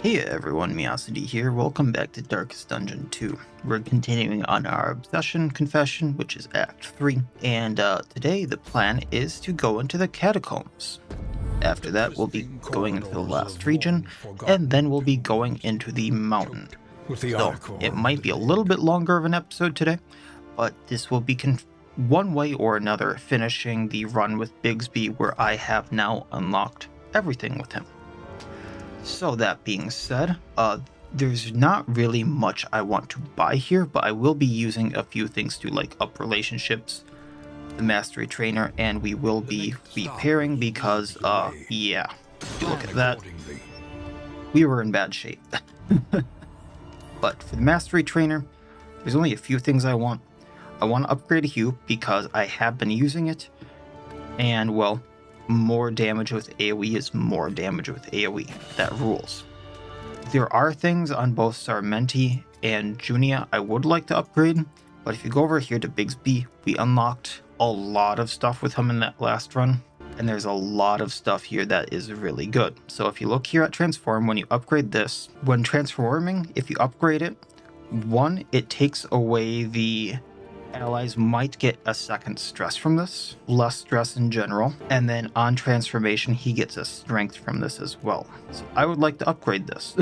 Hey everyone, Miacidae here. Welcome back to Darkest Dungeon 2. We're continuing on our Obsession Confession, which is Act 3, and today the plan is to go into the Catacombs. After that, we'll be going into the last region, and then we'll be going into the mountain. So, it might be a little bit longer of an episode today, but this will be one way or another finishing the run with Bigsby, where I have now unlocked everything with him. So that being said, there's not really much I want to buy here, but I will be using a few things to like up relationships, the mastery trainer, and we will be repairing because, yeah, if you look at that, we were in bad shape. But for the mastery trainer, there's only a few things I want. I want to upgrade Hue because I have been using it, and well, more damage with AoE is more damage with AoE. That rules. There are things on both Sarmenti and Junia I would like to upgrade, but if you go over here to Bigsby, we unlocked a lot of stuff with him in that last run, and there's a lot of stuff here that is really good. So if you look here at Transform, when you upgrade this, when transforming, if you upgrade it, one, it takes away the allies might get a second stress from this, less stress in general, and then on transformation he gets a strength from this as well. So I would like to upgrade this,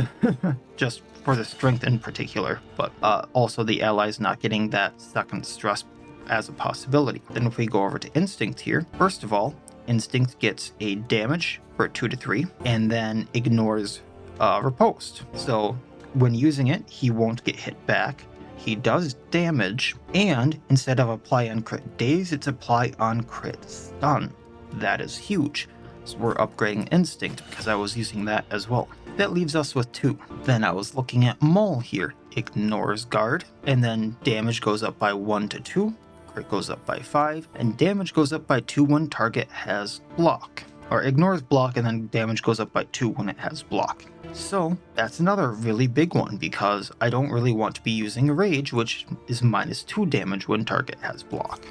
just for the strength in particular, but also the allies not getting that second stress as a possibility. Then if we go over to Instinct here, first of all, Instinct gets a damage for 2 to 3, and then ignores Riposte. So when using it, he won't get hit back. He does damage, and instead of apply on crit daze, it's apply on crit stun. That is huge. So we're upgrading Instinct because I was using that as well. That leaves us with 2. Then I was looking at Mole here. Ignores guard, and then damage goes up by 1 to 2, crit goes up by 5, and damage goes up by 2 when target has block. Or ignores block, and then damage goes up by 2 when it has block. So that's another really big one because I don't really want to be using Rage, which is -2 damage when target has block.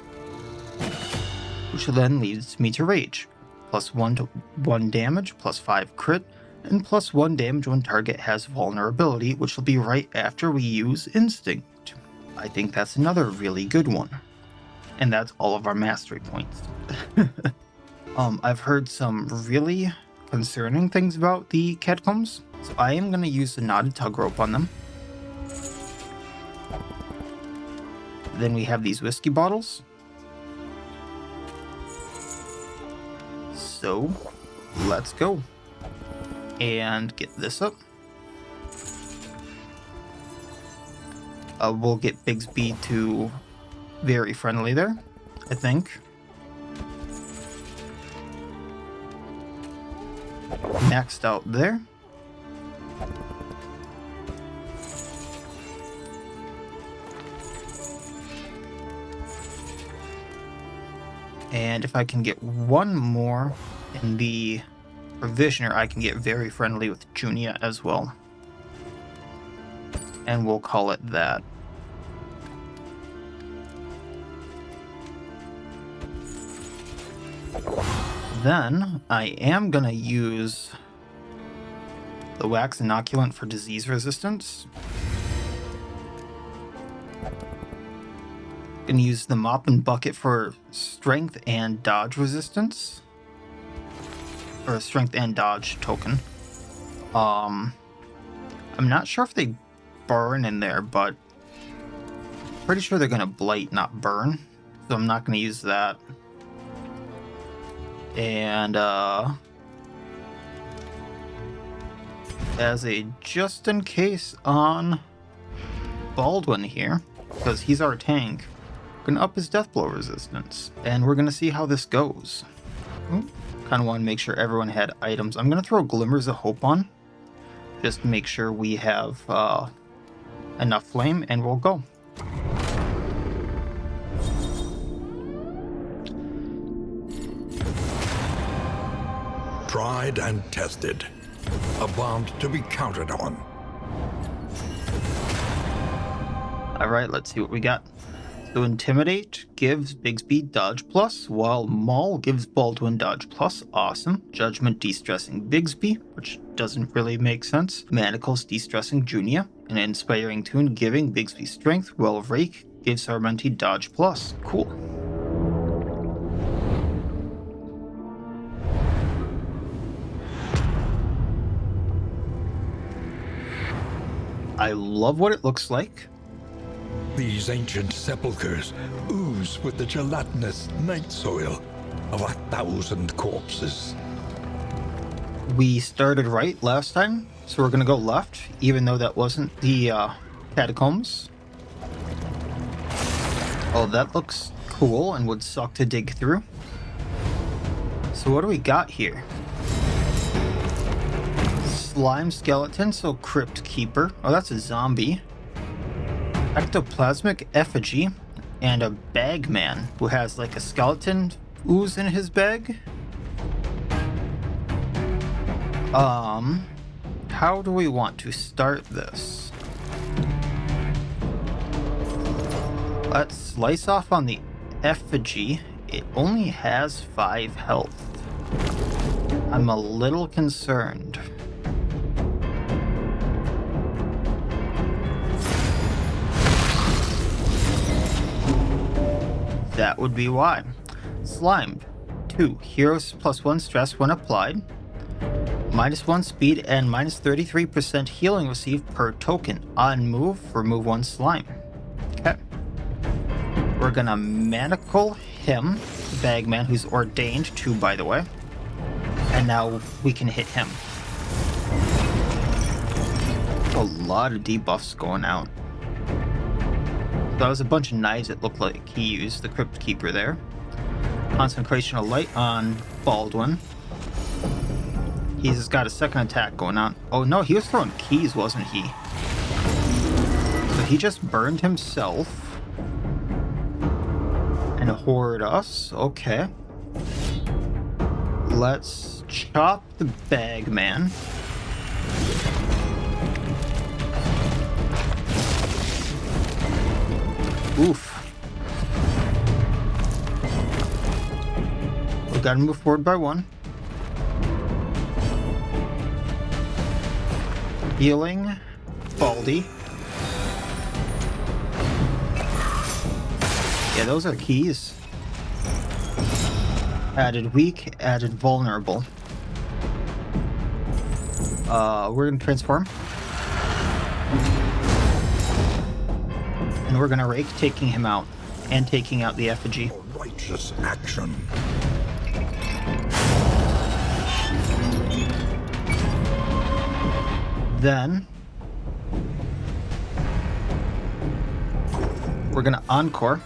Which then leads me to Rage. +1 to 1 damage, +5 crit, and +1 damage when target has vulnerability, which will be right after we use Instinct. I think that's another really good one. And that's all of our mastery points. I've heard some really concerning things about the Catacombs, so I am going to use the knotted tug rope on them. Then we have these whiskey bottles. So, let's go. And get this up. We'll get Bigsby to very friendly there, I think. Maxed out there. And if I can get one more in the Provisioner, I can get very friendly with Junia as well. And we'll call it that. Then I am gonna use the wax inoculant for disease resistance. Gonna use the mop and bucket for strength and dodge resistance, or strength and dodge token. I'm not sure if they burn in there, but pretty sure they're gonna blight, not burn. So I'm not gonna use that. And as a just in case on Baldwin here, because he's our tank, we're gonna up his death blow resistance, and we're gonna see how this goes. Kind of want to make sure everyone had items. I'm gonna throw Glimmers of Hope on, just to make sure we have enough flame, and we'll go. Tried and tested. A bond to be counted on. Alright, let's see what we got. So Intimidate gives Bigsby dodge plus, while Maul gives Baldwin dodge plus. Awesome. Judgment de-stressing Bigsby, which doesn't really make sense. Manacles de-stressing Junia. And Inspiring Tune giving Bigsby strength, while Rake gives Sarmenti dodge plus. Cool. I love what it looks like. These ancient sepulchres ooze with the gelatinous night soil of 1,000 corpses. We started right last time, so we're gonna go left, even though that wasn't the catacombs. Oh, that looks cool and would suck to dig through. So what do we got here? Slime skeleton, so Crypt Keeper. Oh, that's a zombie. Ectoplasmic effigy, and a bagman who has like a skeleton ooze in his bag. How do we want to start this? Let's slice off on the effigy. It only has 5 health. I'm a little concerned. That would be why. Slimed. 2. Heroes +1 stress when applied. -1 speed and -33% healing received per token. On move, remove 1 slime. Okay. We're gonna manacle him, Bagman, who's ordained 2 by the way. And now we can hit him. A lot of debuffs going out. That was a bunch of knives it looked like he used, the Crypt Keeper there. Concentration of Light on Baldwin. He's got a second attack going on. Oh no, he was throwing keys, wasn't he? So he just burned himself. And hoard us. Okay. Let's chop the Bagman. Oof. We gotta move forward by 1. Healing. Baldy. Yeah, those are keys. Added weak, added vulnerable. We're gonna transform. And we're gonna rake, taking him out. And taking out the effigy. A righteous action. Then we're gonna encore.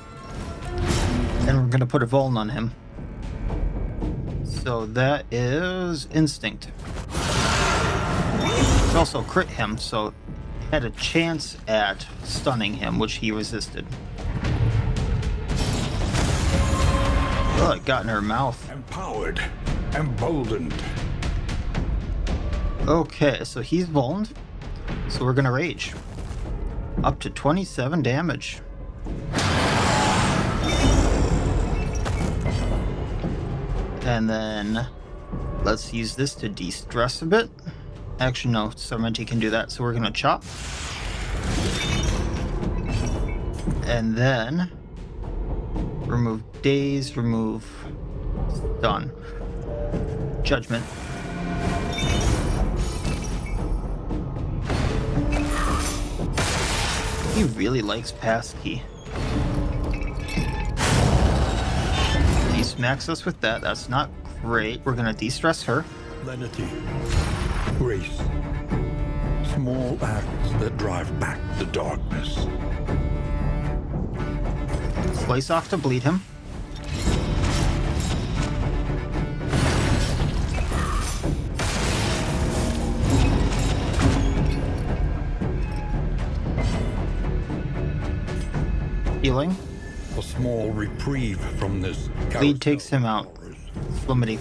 And we're gonna put a Vuln on him. So that is Instinct. It's also crit him, so had a chance at stunning him, which he resisted. Oh, it got in her mouth. Empowered. Emboldened. Okay, so he's vulned. So we're gonna rage. Up to 27 damage. And then let's use this to de-stress a bit. Actually, no, Sarmenti can do that, so we're gonna chop. And then remove daze, remove stun. Judgment. He really likes passkey. He smacks us with that. That's not great. We're gonna de-stress her. Lenity. Grace. Small acts that drive back the darkness. Slice off to bleed him. Healing. A small reprieve from this. Bleed takes him out. Flimity.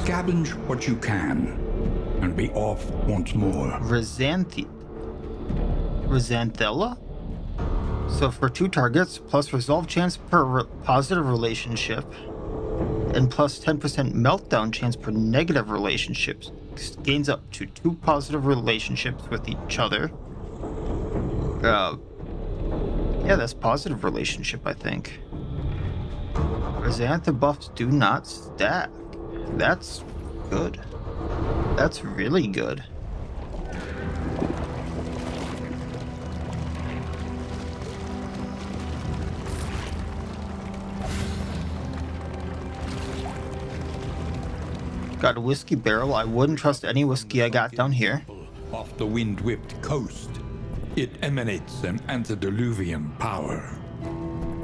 Scavenge what you can, and be off once more. Rhizanthella? So for 2 targets, plus resolve chance per positive relationship, and plus 10% meltdown chance per negative relationships, gains up to 2 positive relationships with each other. Yeah, that's positive relationship, I think. Rhizantha buffs do not stack. That's good. That's really good. Got a whiskey barrel. I wouldn't trust any whiskey I got down here. Off the wind-whipped coast, it emanates an antediluvian power.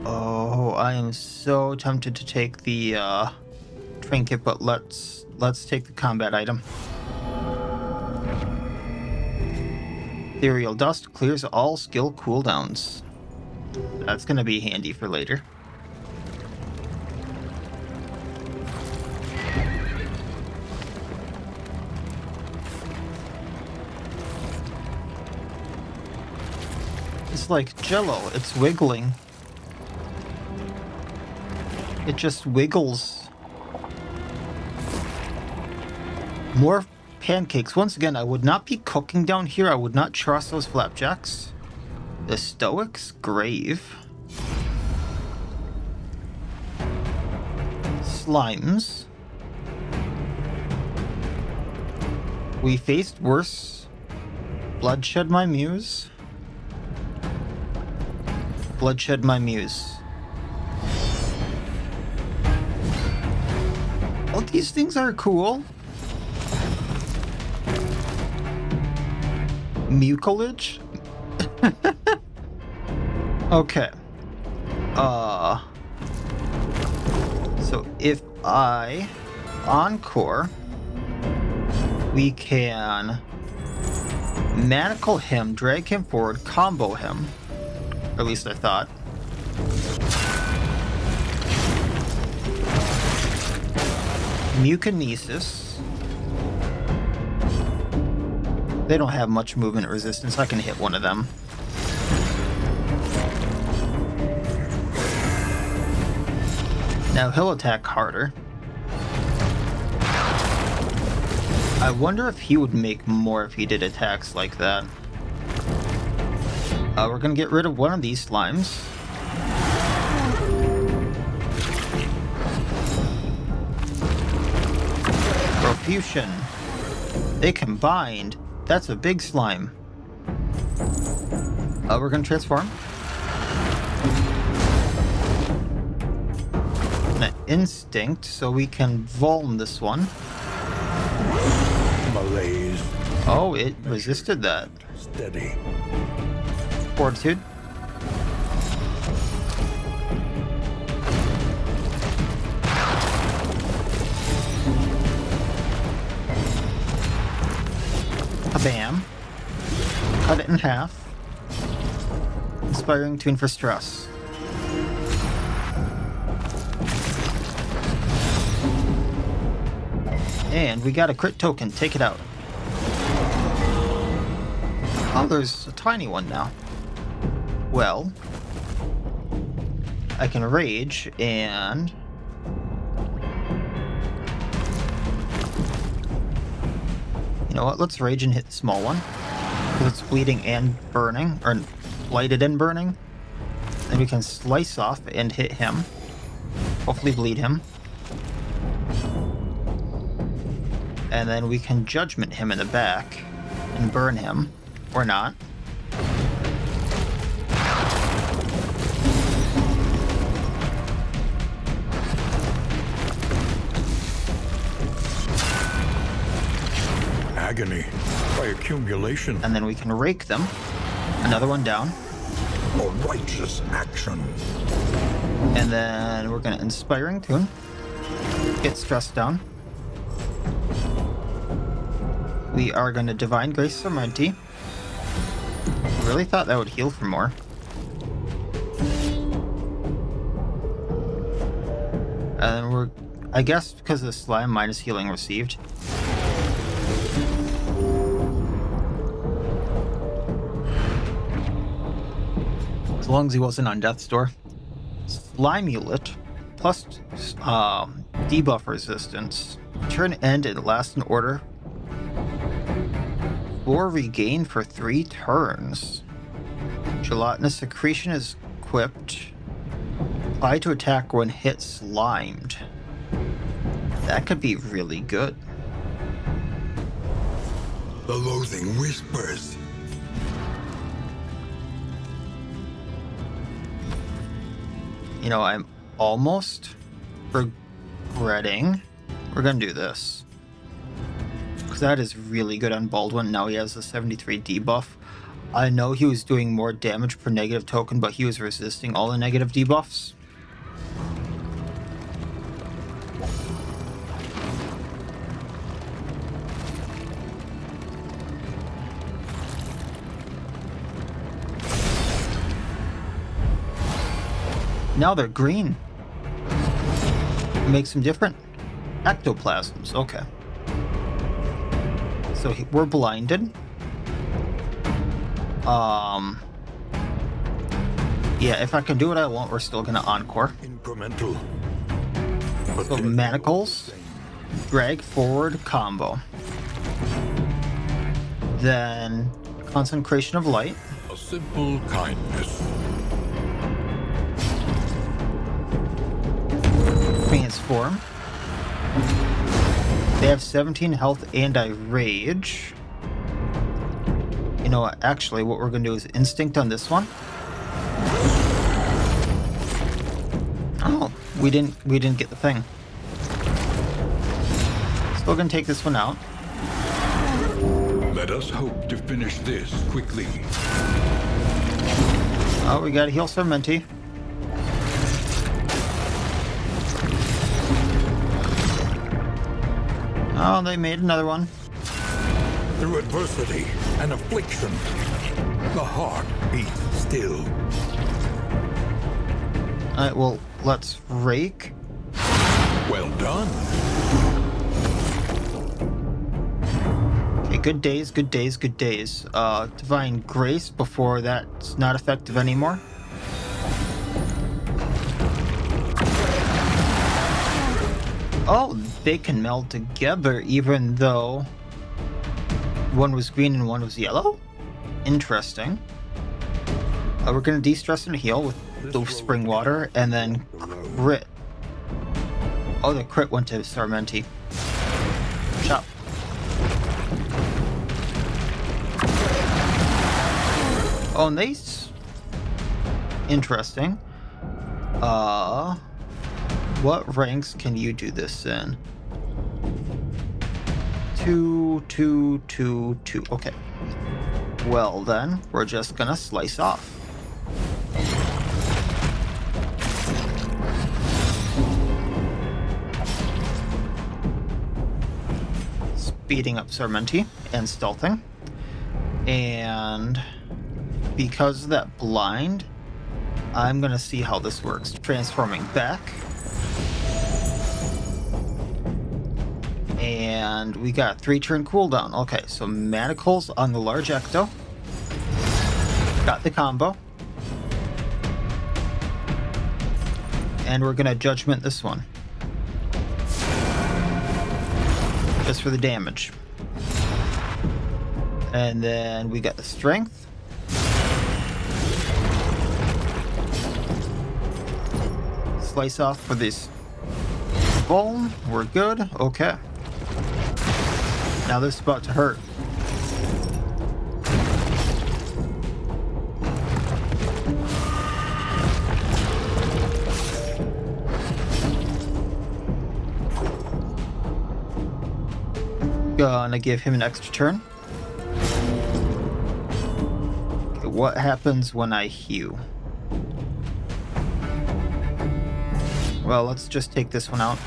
Oh, I am so tempted to take the trinket, but let's take the combat item. Ethereal dust clears all skill cooldowns. That's gonna be handy for later. It's like Jello, it's wiggling. It just wiggles. More pancakes. Once again, I would not be cooking down here. I would not trust those flapjacks. The Stoic's grave. Slimes. We faced worse. Bloodshed my muse. Bloodshed my muse. All these things are cool. Mucilage? Okay. So if I encore, we can manacle him, drag him forward, combo him. Or at least I thought. Mucinesis. They don't have much movement resistance. I can hit one of them. Now he'll attack harder. I wonder if he would make more if he did attacks like that. We're gonna get rid of one of these slimes. Profusion. They combined. That's a big slime. We're gonna transform. An instinct, so we can vuln this one. Malaise. Oh, it resisted that. Steady. Fortitude. Bam. Cut it in half. Inspiring tune for stress. And we got a crit token. Take it out. Oh, there's a tiny one now. Well, I can rage and... You know what? Let's rage and hit the small one. Because it's bleeding and burning. Or blighted and burning. Then we can slice off and hit him. Hopefully bleed him. And then we can judgment him in the back. And burn him. Or not. Agony by accumulation. And then we can rake them. Another one down. A righteous action. And then we're gonna Inspiring Tune. Get stressed down. We are gonna Divine Grace Serenity. Really thought that would heal for more. And then I guess because of the slime minus healing received. As long as he wasn't on death's door. Slimulet plus debuff resistance. Turn end and last in order. 4 regain for 3 turns. Gelatinous secretion is equipped. Apply to attack when hit slimed. That could be really good. The loathing whispers. You know, I'm almost regretting. We're gonna do this. Because that is really good on Baldwin. Now he has a 73 debuff. I know he was doing more damage per negative token, but he was resisting all the negative debuffs. Now they're green. Makes them different. Ectoplasms, okay. So we're blinded. Yeah, if I can do what I want, we're still gonna encore. Incremental. So manacles, drag forward combo. Then concentration of light. A simple kindness. Transform. They have 17 health and I rage. You know what? Actually, what we're gonna do is instinct on this one. Oh, we didn't get the thing. Still gonna take this one out. Let us hope to finish this quickly. Oh, we gotta heal Sermenti. Oh, they made another one. Through adversity and affliction, the heart beats still. Alright, well, let's rake. Well done. Okay, good days, good days, good days. Divine Grace before that's not effective anymore. Oh, they can meld together even though one was green and one was yellow? Interesting. We're gonna de-stress and heal with the spring water and then crit. Oh, the crit went to Sarmenti. Chop. Oh, nice. Interesting. What ranks can you do this in? 2, 2, 2, 2. Okay. Well then, we're just gonna slice off. Speeding up Sarmenti and stealthing. And because of that blind, I'm gonna see how this works. Transforming back. And we got 3-turn cooldown. Okay, so manacles on the large ecto. Got the combo. And we're gonna judgment this one. Just for the damage. And then we got the strength. Slice off for this bone. We're good. Okay. Now this is about to hurt. Gonna give him an extra turn. Okay, what happens when I hew? Well, let's just take this one out.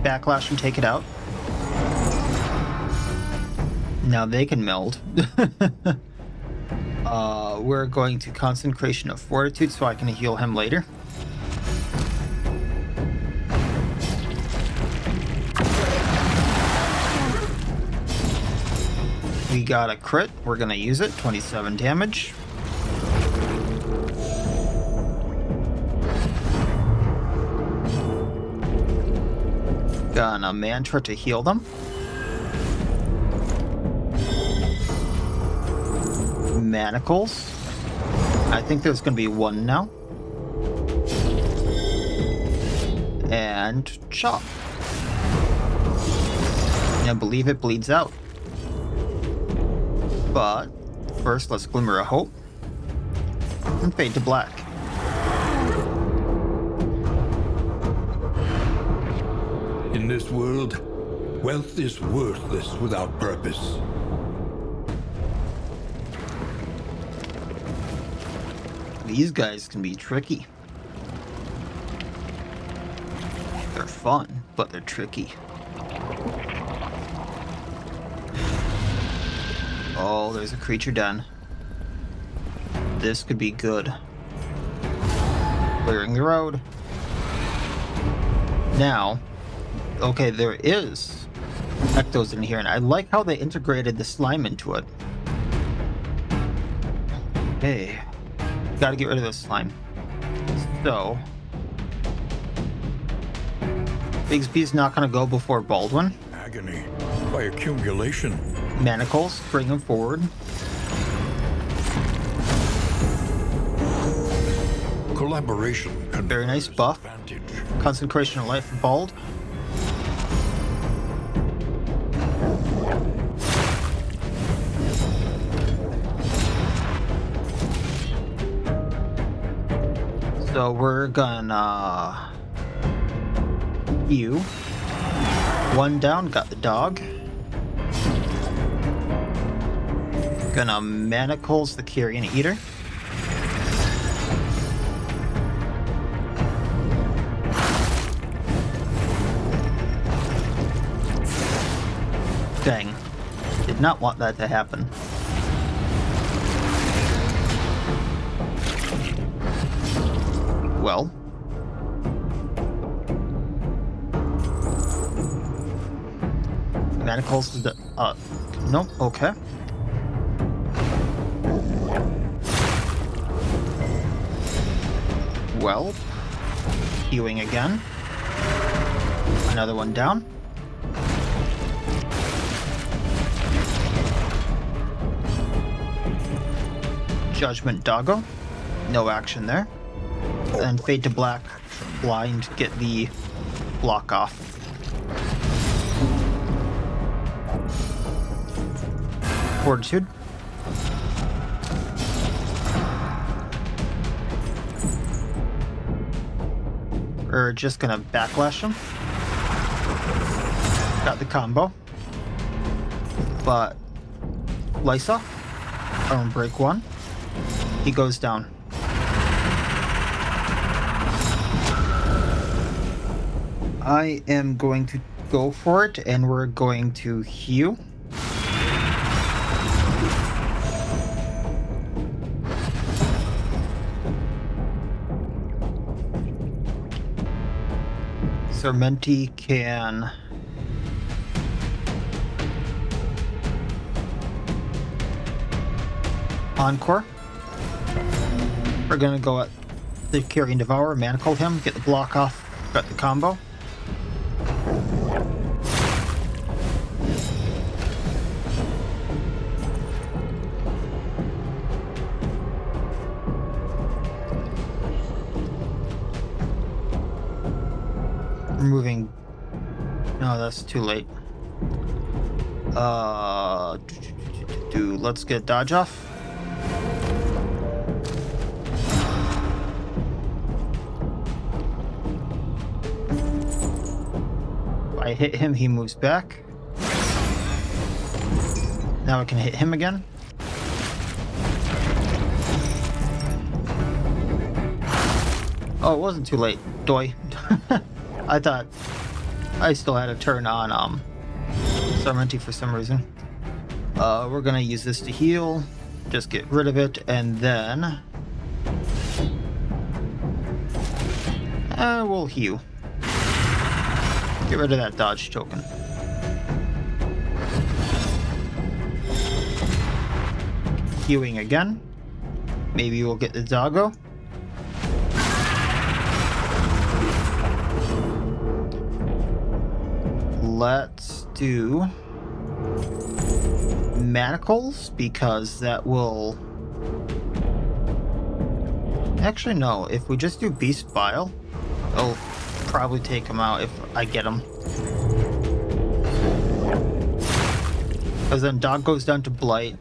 Backlash and take it out. Now they can meld. We're going to Concentration of Fortitude so I can heal him later. We got a crit. We're going to use it. 27 damage. Got a mantra to heal them. Manacles. I think there's going to be one now. And chop. And I believe it bleeds out. But first, let's Glimmer of Hope and fade to black. In this world, wealth is worthless without purpose. These guys can be tricky. They're fun, but they're tricky. Oh, there's a creature den. This could be good. Clearing the road. Now, okay, there is ectos in here, and I like how they integrated the slime into it. Hey, gotta get rid of this slime. So, Bigsby's not gonna go before Baldwin. Agony by accumulation. Manacles, bring him forward. Collaboration. Very nice buff. Advantage. Concentration of life for Bald. So we're gonna you. One down, got the dog. Gonna Manacles the Carrion Eater. Dang. Did not want that to happen. Well. Manacles the nope, okay. Well, hewing again. Another one down. Judgment Doggo. No action there. And Fade to Black. Blind. Get the block off. Fortitude. We're just gonna backlash him. Got the combo. But Lysa, arm break one. He goes down. I am going to go for it, and we're going to hew. Sermenti can Encore. We're gonna go at the Carrion Devourer, Manacle him, get the block off, got the combo. Removing. No, that's too late. Let's get dodge off. If I hit him, he moves back. Now I can hit him again. Oh, it wasn't too late. Doi. I thought I still had a turn on Sermenti for some reason. We're gonna use this to heal. Just get rid of it, and then we'll heal. Get rid of that dodge token. Healing again. Maybe we'll get the doggo. Let's do manacles, because that will... Actually, no. If we just do beast bile, it'll probably take him out if I get him. Because then dog goes down to blight.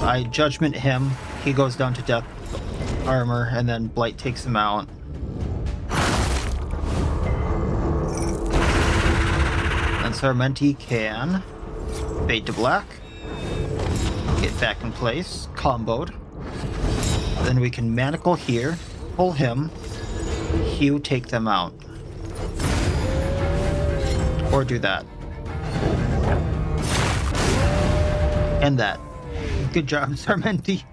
I judgment him. He goes down to death armor, and then blight takes him out. And Sarmenti can fade to black, get back in place, comboed. Then we can manacle here, pull him, heal, take them out. Or do that. And that. Good job, Sarmenti.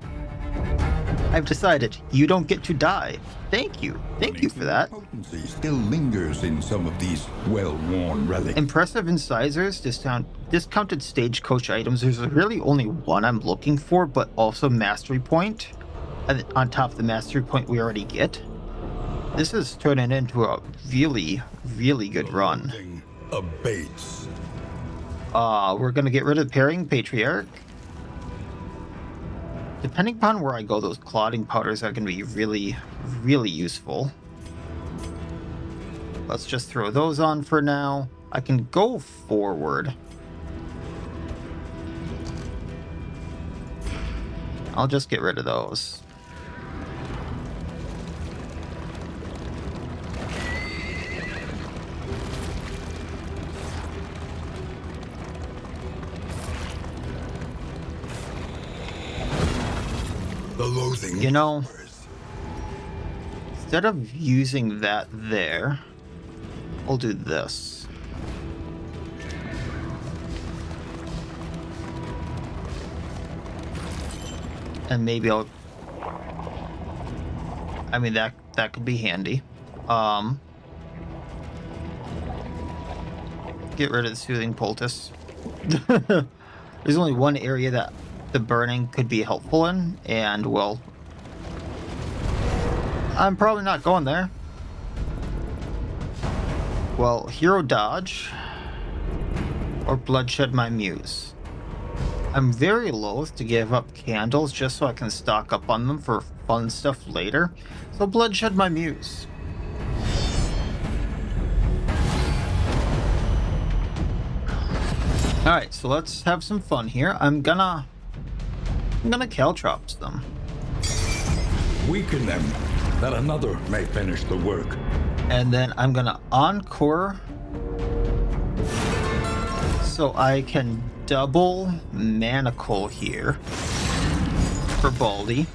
I've decided you don't get to die. Thank you. Thank you for that. Potency still lingers in some of these well-worn relics. Impressive incisors, discounted stagecoach items. There's really only one I'm looking for, but also mastery point. And on top of the mastery point we already get. This is turning into a really, really good run. Abates. We're gonna get rid of Pairing Patriarch. Depending upon where I go, those clotting powders are going to be really, really useful. Let's just throw those on for now. I can go forward. I'll just get rid of those. The loathing. You know, instead of using that there, I'll do this. And maybe I'll... I mean, that could be handy. Get rid of the Soothing Poultice. There's only one area that the burning could be helpful in, and well, I'm probably not going there. Well, hero dodge or bloodshed my muse. I'm very loath to give up candles just so I can stock up on them for fun stuff later, so bloodshed my muse. Alright, so let's have some fun here. I'm gonna caltrops them. Weaken them, that another may finish the work. And then I'm gonna encore so I can double manacle here for Baldy.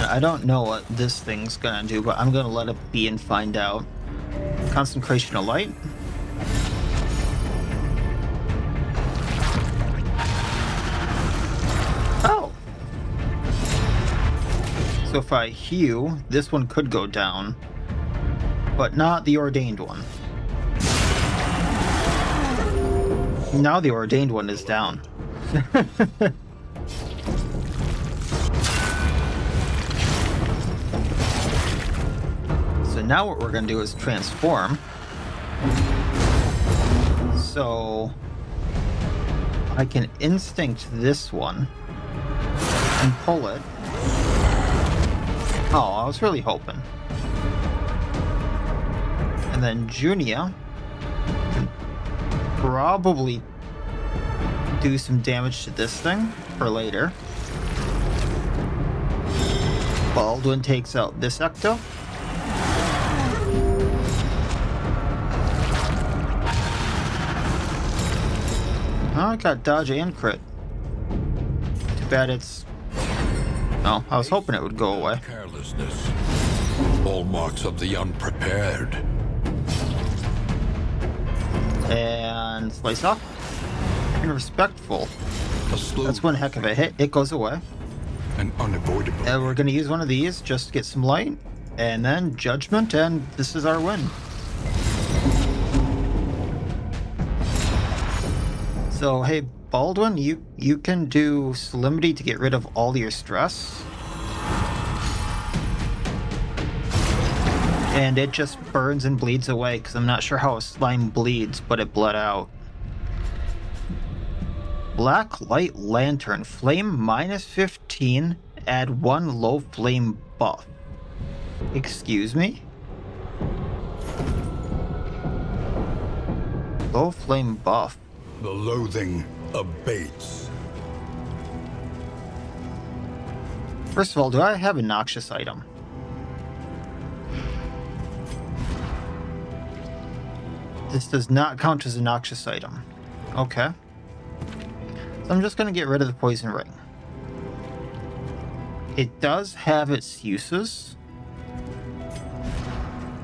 I don't know what this thing's gonna do, but I'm gonna let it be and find out. Concentration of light. Oh! So if I heal, this one could go down, but not the ordained one. Now the ordained one is down. So now what we're going to do is transform. So I can instinct this one and pull it. Oh, I was really hoping. And then Junia can probably do some damage to this thing for later. Baldwin takes out this Ecto. Oh, I got dodge and crit. Too bad it's... Oh, I was hoping it would go away. Carelessness. Hallmarks of the unprepared. And slice off. And respectful. A slow, That's one heck of a hit. It goes away. and unavoidable. And we're going to use one of these just to get some light. And then judgment, and this is our win. So, hey, Baldwin, you can do Solemnity to get rid of all your stress. And it just burns and bleeds away, because I'm not sure how a slime bleeds, but it bled out. Black Light Lantern. Flame -15. Add 1 low flame buff. Excuse me? Low flame buff. The loathing abates. First of all, do I have a noxious item? This does not count as a noxious item. Okay. So I'm just going to get rid of the poison ring. It does have its uses.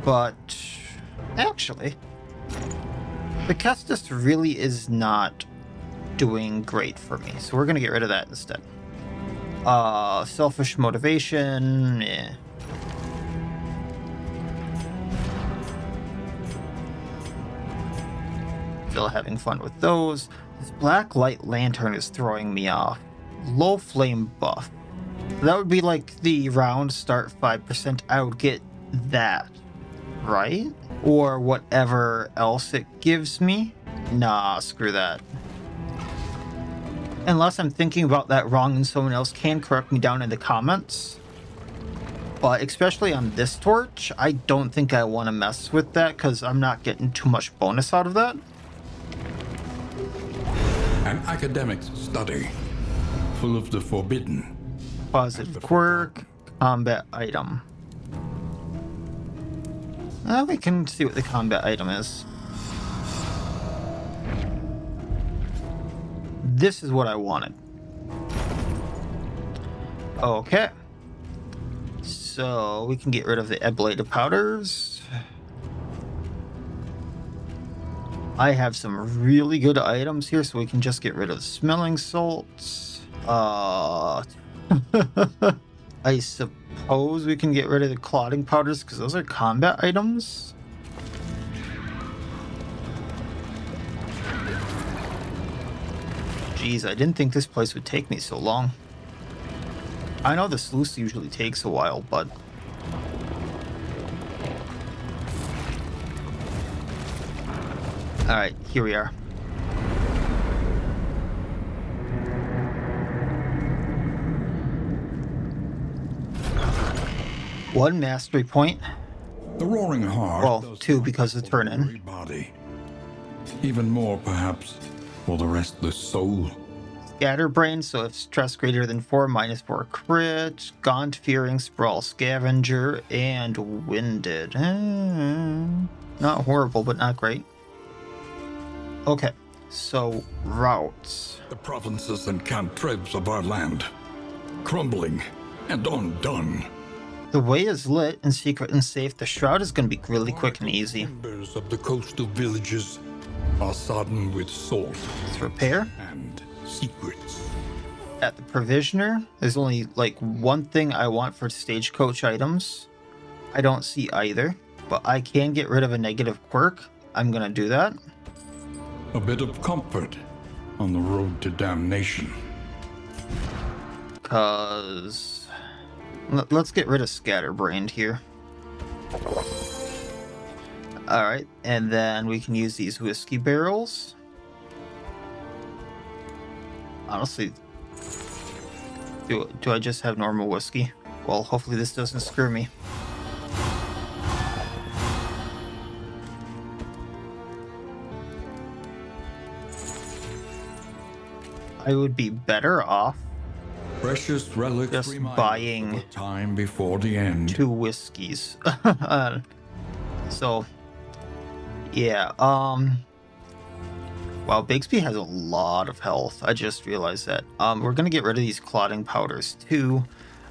But actually, the Kestis really is not doing great for me. So we're going to get rid of that instead. Selfish motivation. Eh. Still having fun with those. This Black Light Lantern is throwing me off. Low flame buff. That would be like the round start 5%. I would get that, right? Or whatever else it gives me. Nah, screw that. Unless I'm thinking about that wrong and someone else can correct me down in the comments. But especially on this torch, I don't think I want to mess with that because I'm not getting too much bonus out of that. An academic study, full of the forbidden. Positive quirk, combat item. We can see what the combat item is. This is what I wanted. Okay. So we can get rid of the ablative powders. I have some really good items here, so we can just get rid of smelling salts. I suppose we can get rid of the clotting powders because those are combat items. Jeez, I didn't think this place would take me so long. I know the sluice usually takes a while, but... Alright, here we are. One mastery point. The roaring heart. Well, 2 because of turn-in. Body. Even more, perhaps, for the restless soul. Scatterbrain, so if stress greater than 4, -4 crit. Gaunt Fearing, Sprawl Scavenger, and Winded. Not horrible, but not great. Okay, so routes. The provinces and cantrevs of our land, crumbling and undone. The way is lit and secret and safe. The Shroud is going to be really quick and easy. Embers of the coastal villages are sodden with salt Let's repair. and secrets. At the Provisioner, there's only like one thing I want for stagecoach items. I don't see either, but I can get rid of a negative quirk. I'm going to do that. A bit of comfort on the road to damnation. Because... Let's get rid of Scatterbrained here. Alright, and then we can use these whiskey barrels. Honestly, do I just have normal whiskey? Well, hopefully this doesn't screw me. I would be better off Precious relics just remind us buying of the time before the end. 2 whiskeys. So, yeah, Wow, Bigsby has a lot of health. I just realized that. We're gonna get rid of these clotting powders too.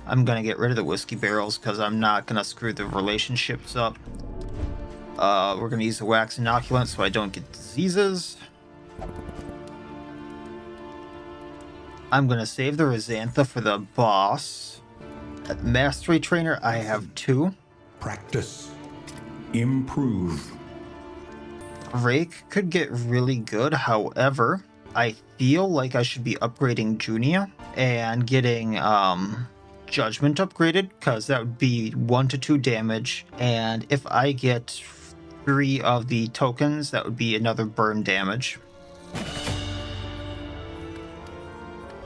I'm gonna get rid of the whiskey barrels because I'm not gonna screw the relationships up. We're gonna use the wax inoculant so I don't get diseases. I'm gonna save the Rhizantha for the boss. At Mastery Trainer, I have 2. Practice. Improve. Rake could get really good, however, I feel like I should be upgrading Junia and getting Judgment upgraded, because that would be 1 to 2 damage, and if I get 3 of the tokens, that would be another burn damage.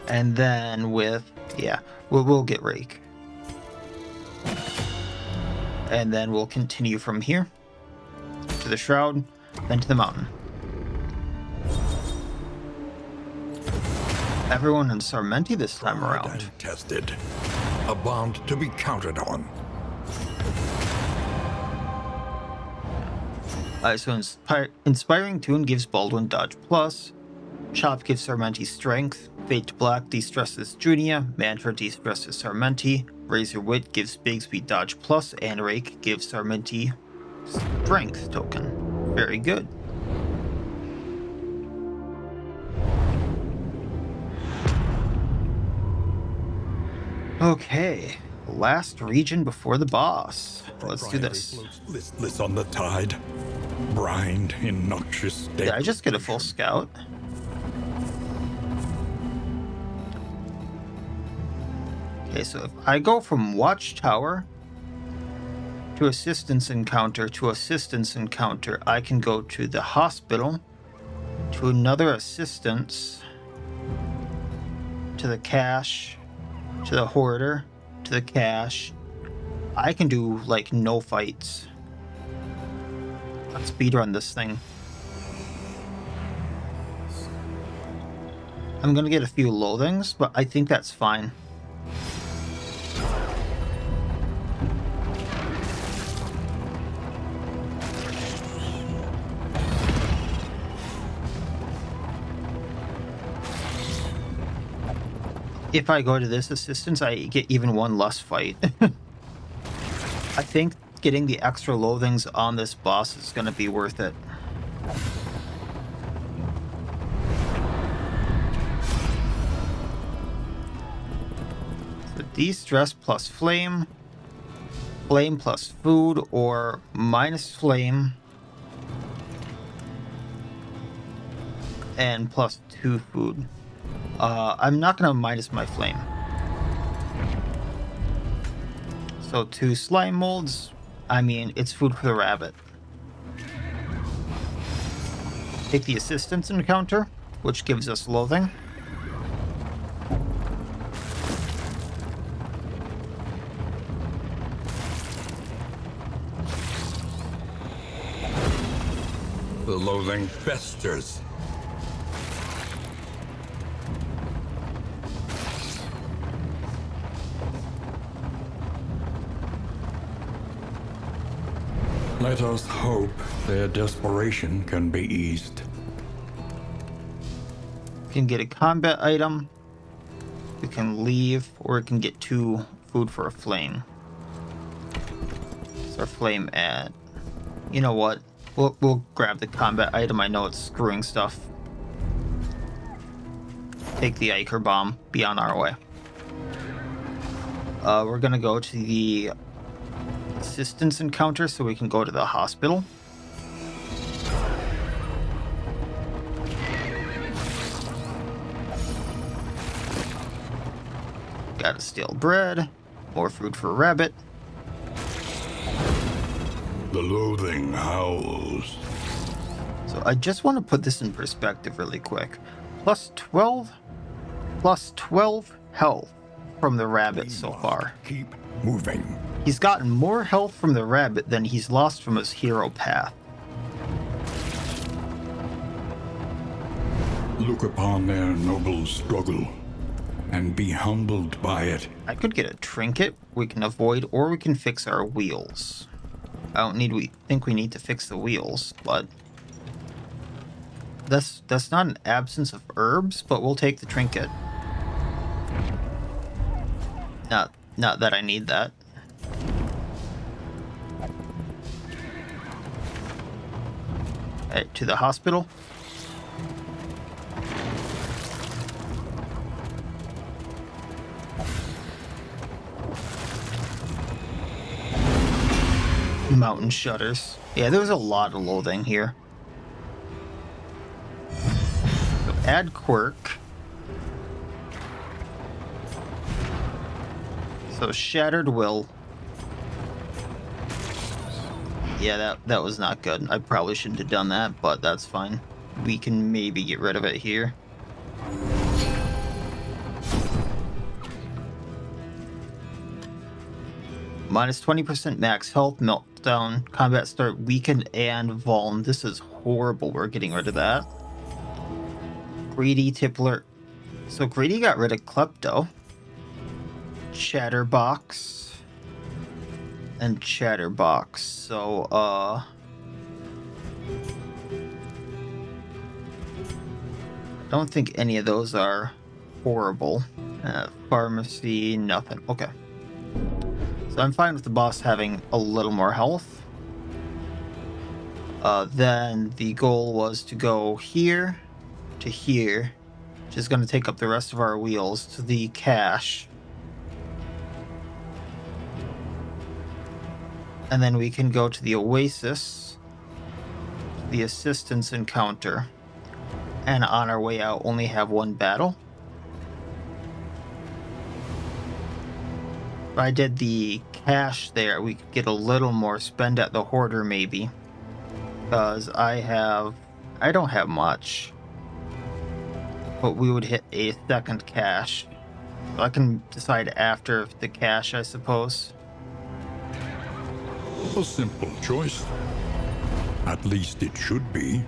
And then with, yeah, we'll get Rake. And then we'll continue from here to the Shroud, then to the Mountain. Everyone in Sarmenti this time around. Tested. A bond to be counted on. So Inspiring Tune gives Baldwin Dodge Plus. Chop gives Sarmenti Strength. Fade to Black de-stresses Junia. Mantra de-stresses Sarmenti. Razor Wit gives Bigsby Dodge Plus. And Rake gives Sarmenti Strength token. Very good. Okay, last region before the boss. Let's do this. Listless on the tide, brined in noxious state. Did I just get a full scout? Okay, so if I go from Watchtower to Assistance Encounter to Assistance Encounter, I can go to the hospital, to another Assistance, to the Cache, to the Hoarder, to the Cache. I can do, like, no fights. Let's speedrun this thing. I'm gonna get a few loathings, but I think that's fine. If I go to this assistance, I get even 1 less fight. I think getting the extra loathings on this boss is going to be worth it. So de-stress plus flame, flame plus food, or minus flame, and plus 2 food. I'm not going to minus my flame. So 2 slime molds, I mean, it's food for the rabbit. Take the assistance encounter, which gives us loathing. The loathing festers. Let us hope their desperation can be eased. We can get a combat item, we can leave, or we can get 2 food for a flame. So our flame at... You know what? We'll grab the combat item. I know it's screwing stuff. Take the Iker Bomb. Be on our way. We're gonna go to the assistance encounter so we can go to the hospital. Gotta steal bread. More food for rabbit. The loathing howls. So I just want to put this in perspective really quick. Plus 12 health from the rabbit so far. Keep moving. He's gotten more health from the rabbit than he's lost from his hero path. Look upon their noble struggle and be humbled by it. I could get a trinket we can avoid, or we can fix our wheels. I don't think we need to fix the wheels, but That's not an absence of herbs, but we'll take the trinket. Not that I need that. Right, to the hospital. Mountain shutters. Yeah, there's a lot of loathing here. So add quirk. So shattered will. Yeah, that was not good. I probably shouldn't have done that, but that's fine. We can maybe get rid of it here. Minus 20% max health, meltdown, combat start, weakened, and vuln. This is horrible. We're getting rid of that. Greedy, Tippler. So Greedy got rid of Klepto. Chatterbox. And Chatterbox. So, I don't think any of those are horrible. Pharmacy, nothing. Okay. So I'm fine with the boss having a little more health. Then the goal was to go here to here, which is going to take up the rest of our wheels, to the cache. And then we can go to the Oasis, the Assistance Encounter, and on our way out only have one battle. If I did the cache there, we could get a little more spend at the Hoarder maybe. Because I don't have much. But we would hit a second cache. So I can decide after the cache, I suppose. A simple choice. At least it should be.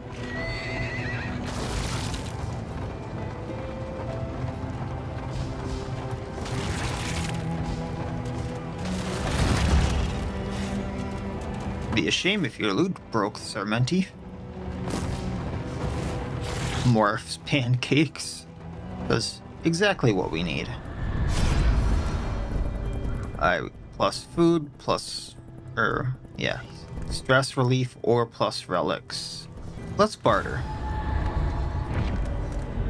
Be a shame if your loot broke, Sarmenti. More pancakes. That's exactly what we need. Plus food, plus... yeah. Stress relief or plus relics. Let's barter.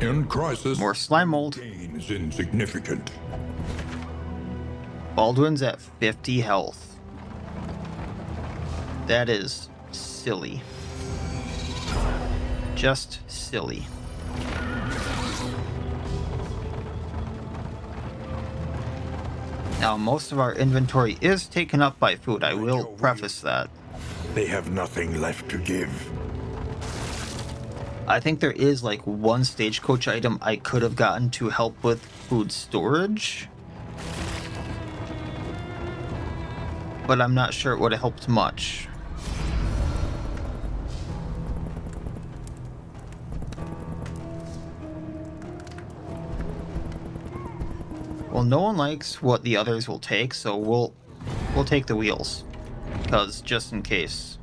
In crisis, More slime mold. gain is insignificant. Baldwin's at 50 health. That is silly. Just silly. Now, most of our inventory is taken up by food. I will preface that. They have nothing left to give. I think there is like one stagecoach item I could have gotten to help with food storage. But I'm not sure it would have helped much. Well, no one likes what the others will take, so we'll take the wheels. Because, just in case.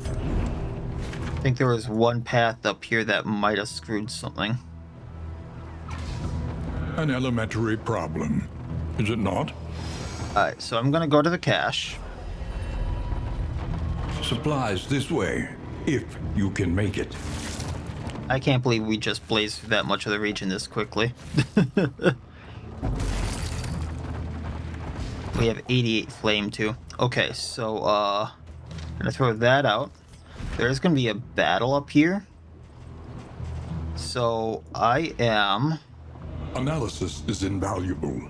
I think there was one path up here that might have screwed something. An elementary problem, is it not? Alright, so I'm gonna go to the cache. Supplies this way, if you can make it. I can't believe we just blazed through that much of the region this quickly. We have 88 flame too. Okay, so I'm gonna throw that out. There's gonna be a battle up here. So I am... Analysis is invaluable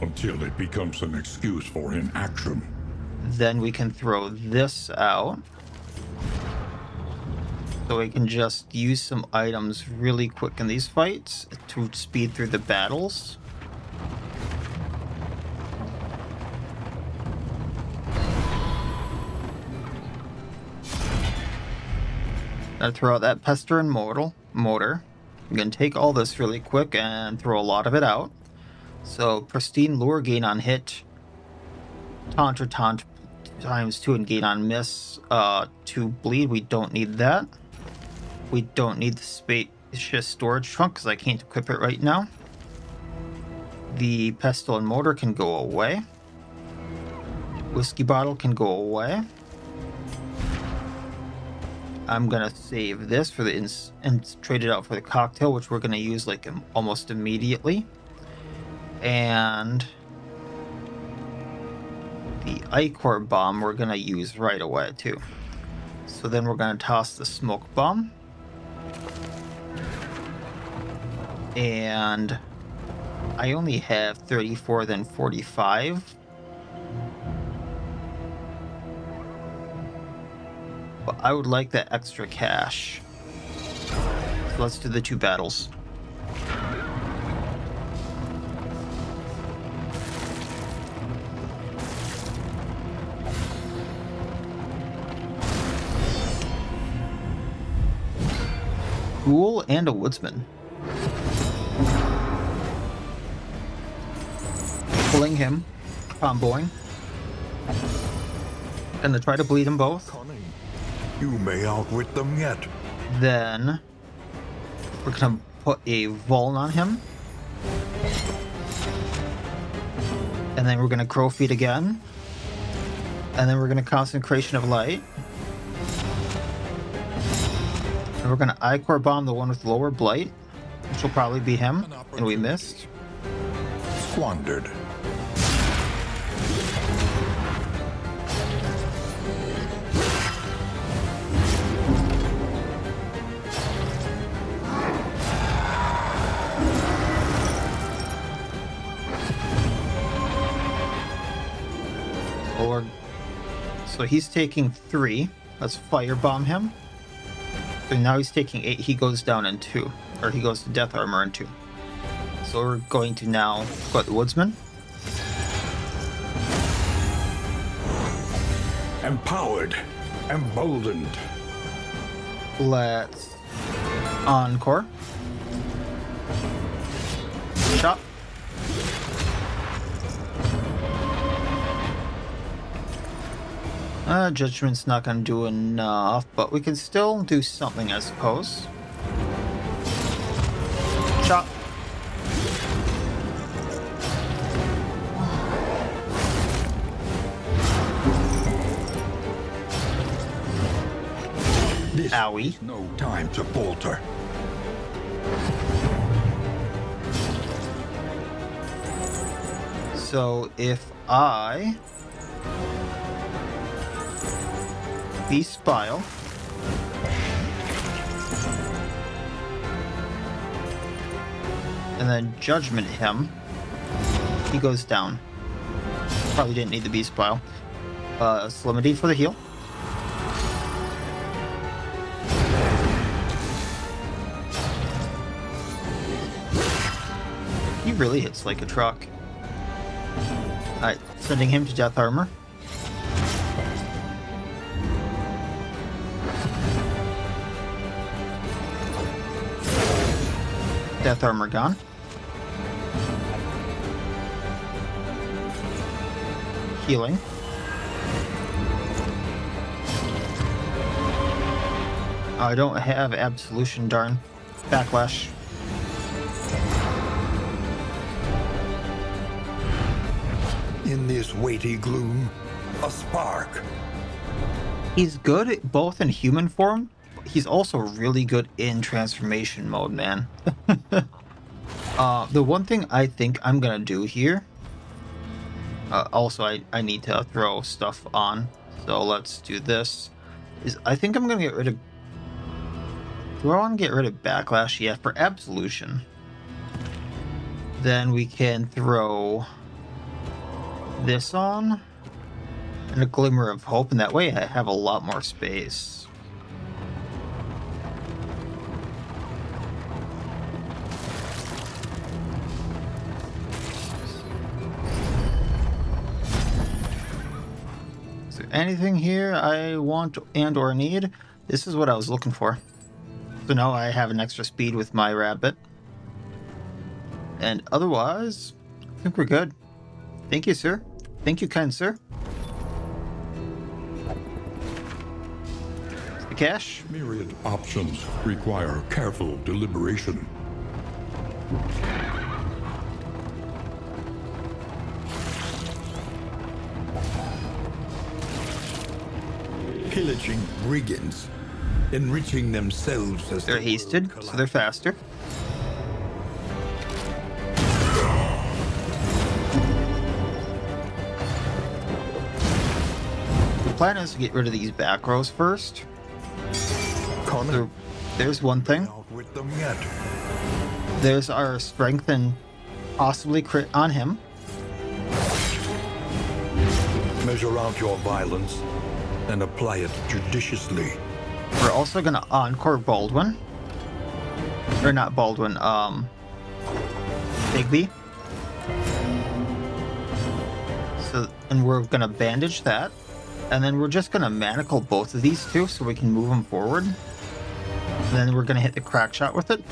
until it becomes an excuse for inaction. Then we can throw this out. So we can just use some items really quick in these fights to speed through the battles. Gonna throw out that pester and motor. I'm gonna take all this really quick and throw a lot of it out. So pristine lure, gain on hit, taunt times 2 and gain on miss, 2 bleed. We don't need that. We don't need the spacious storage trunk because I can't equip it right now. The pestle and mortar can go away. Whiskey bottle can go away. I'm gonna save this for the and trade it out for the cocktail, which we're gonna use like almost immediately. And the ichor bomb we're gonna use right away too. So then we're gonna toss the smoke bomb. And I only have 34 then 45. But I would like that extra cash. So let's do the 2 battles. Ghoul and a woodsman. Pulling him, comboing. Gonna try to bleed them both. Cunning. You may outwit them yet. Then we're gonna put a Vuln on him. And then we're gonna Crow Feet again. And then we're gonna Concentration of Light. And we're gonna Ichor Bomb the one with lower blight, which will probably be him. And we missed. Squandered. So he's taking 3. Let's firebomb him. So now he's taking 8. He goes down in 2. Or he goes to death armor in 2. So we're going to now put the woodsman. Empowered. Emboldened. Let's encore. Shot. Judgment's not gonna do enough, but we can still do something, I suppose. Shot. This Owie. is no time to falter. So if I Beast Spile, and then Judgment him, he goes down. Probably didn't need the Beast Spile. Slimity for the heal. He really hits like a truck. Alright, sending him to death armor. Death armor gone. Healing. I don't have absolution, darn. Backlash. In this weighty gloom, a spark. He's good both in human form. He's also really good in transformation mode, man. The one thing I think I'm gonna do here. Also, I need to throw stuff on, so let's do this. I think I'm gonna get rid of. Do I want to get rid of backlash? Yeah, for absolution. Then we can throw this on and a glimmer of hope, and that way I have a lot more space. Is there anything here I want and or need? This is what I was looking for. So now I have an extra speed with my rabbit. And otherwise, I think we're good. Thank you, sir. Thank you, kind sir. The cash. Myriad options require careful deliberation. Pillaging brigands, enriching themselves as They're the world hasted, so they're collapses. faster. The plan is to get rid of these back rows first. Connor, There's one thing. out with them yet. There's our strength and possibly crit on him. Measure out your violence and apply it judiciously. We're also gonna encore Baldwin. Or not Baldwin, Bigby. So, and we're gonna bandage that. And then we're just gonna manacle both of these two so we can move them forward. And then we're gonna hit the crack shot with it.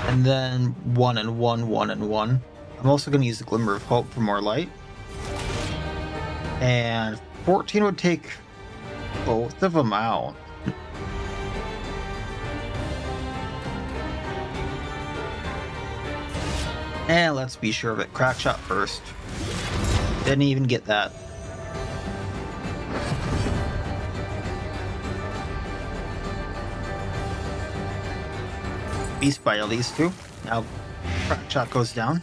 And then 1 and 1, 1 and 1. I'm also gonna use the Glimmer of Hope for more light. And 14 would take both of them out. And let's be sure of it. Crack shot first. Didn't even get that. Beast by at least two. Now crack shot goes down.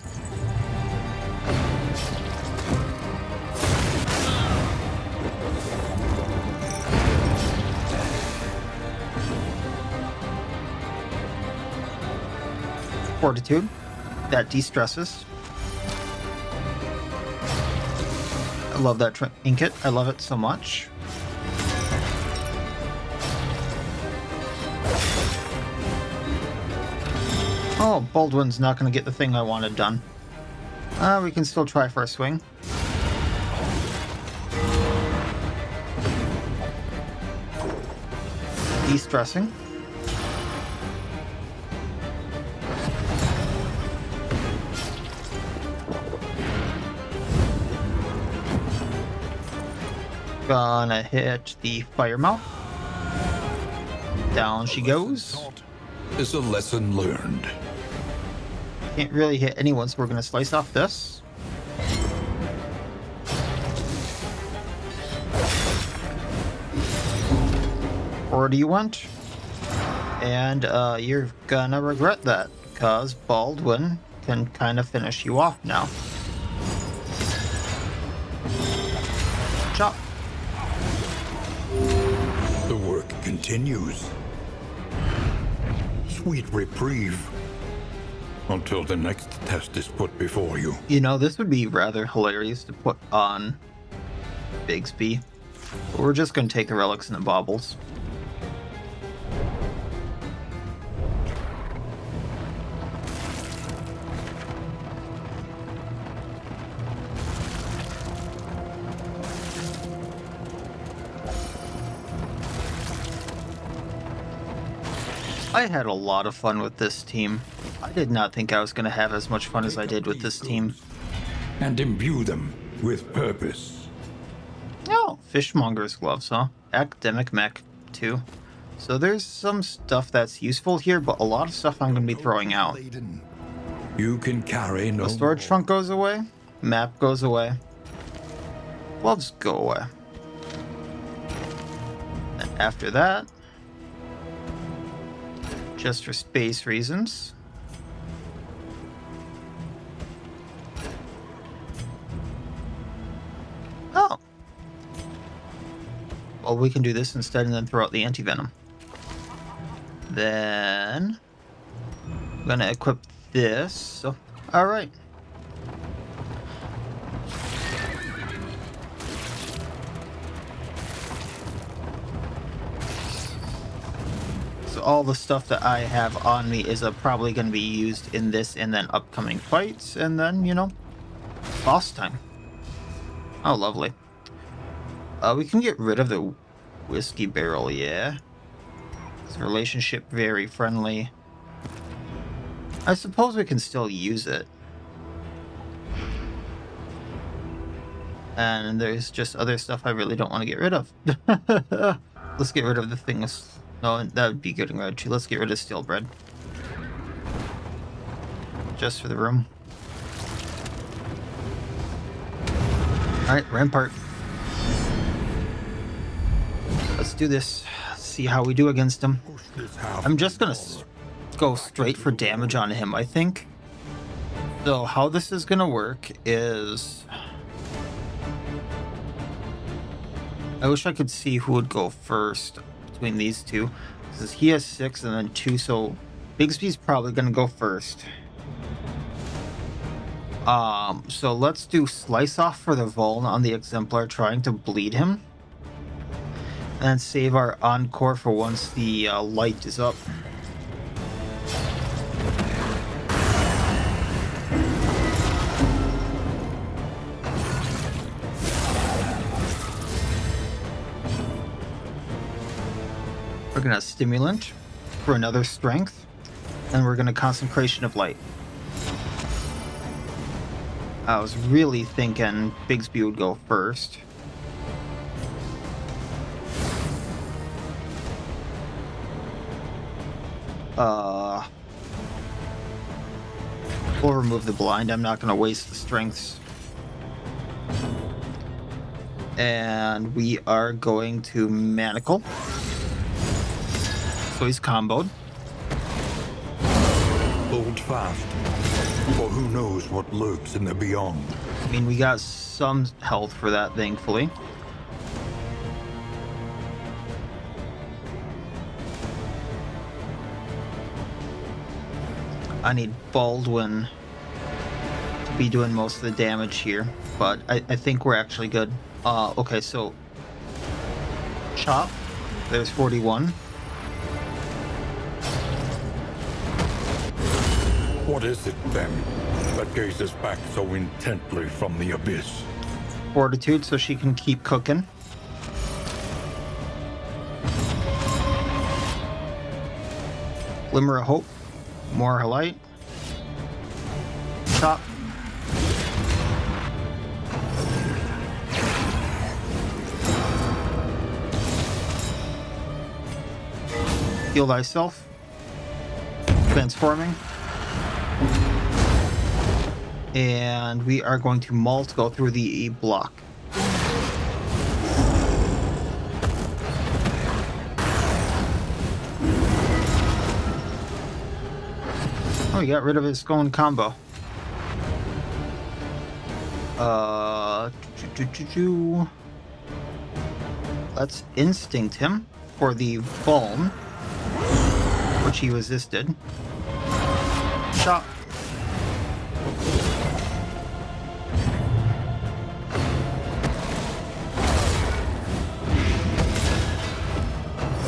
Fortitude. That de-stresses. I love that trinket. I love it so much. Oh, Baldwin's not going to get the thing I wanted done. We can still try for a swing. De-stressing. Gonna hit the fire mouth. Down she goes. Is a lesson learned. Can't really hit anyone, so we're gonna slice off this. Or do you want? And you're gonna regret that, because Baldwin can kind of finish you off now. Chop. The work continues. Sweet reprieve. Until the next test is put before you. You know, this would be rather hilarious to put on Bigsby. But we're just gonna take the relics and the baubles. I had a lot of fun with this team. I did not think I was going to have as much fun as I did with this team. And imbue them with purpose. Oh, Fishmonger's gloves, huh? Academic mech, too. So there's some stuff that's useful here, but a lot of stuff I'm going to be throwing out. You can carry no The storage more. trunk goes away. Map goes away. Gloves go away. And after that, just for space reasons, oh, well, we can do this instead and then throw out the anti-venom. Then I'm gonna equip this. So, all right. So all the stuff that I have on me is probably going to be used in this and then upcoming fights, and then, you know, boss time. Oh, lovely. We can get rid of the whiskey barrel, yeah. This relationship very friendly. I suppose we can still use it. And there's just other stuff I really don't want to get rid of. Let's get rid of the things. No, that would be getting rid of too. Let's get rid of steel bread. Just for the room. Alright, Rampart. Let's do this. See how we do against him. I'm just gonna go straight for damage on him, I think. So how this is gonna work is... I wish I could see who would go first between these two. Because he has 6 and then 2, so Bigsby's probably gonna go first. So let's do Slice Off for the Vuln on the Exemplar, trying to bleed him. And save our Encore for once the light is up. We're gonna Stimulant for another Strength. And we're gonna Consecration of Light. I was really thinking Bigsby would go first. We'll remove the blind. I'm not going to waste the strengths. And we are going to Manacle. So he's comboed. Hold fast, for who knows what lurks in the beyond. I mean, we got some health for that, thankfully. I need Baldwin to be doing most of the damage here, but I think we're actually good. Okay, so Chop, there's 41. What is it, then, that gazes back so intently from the abyss? Fortitude, so she can keep cooking. Glimmer of Hope, more light. Chop. Heal thyself. Transforming. And we are going to Malt go through the block. Oh, he got rid of his Skull combo. Let's Instinct him for the Vuln, which he resisted. Chop.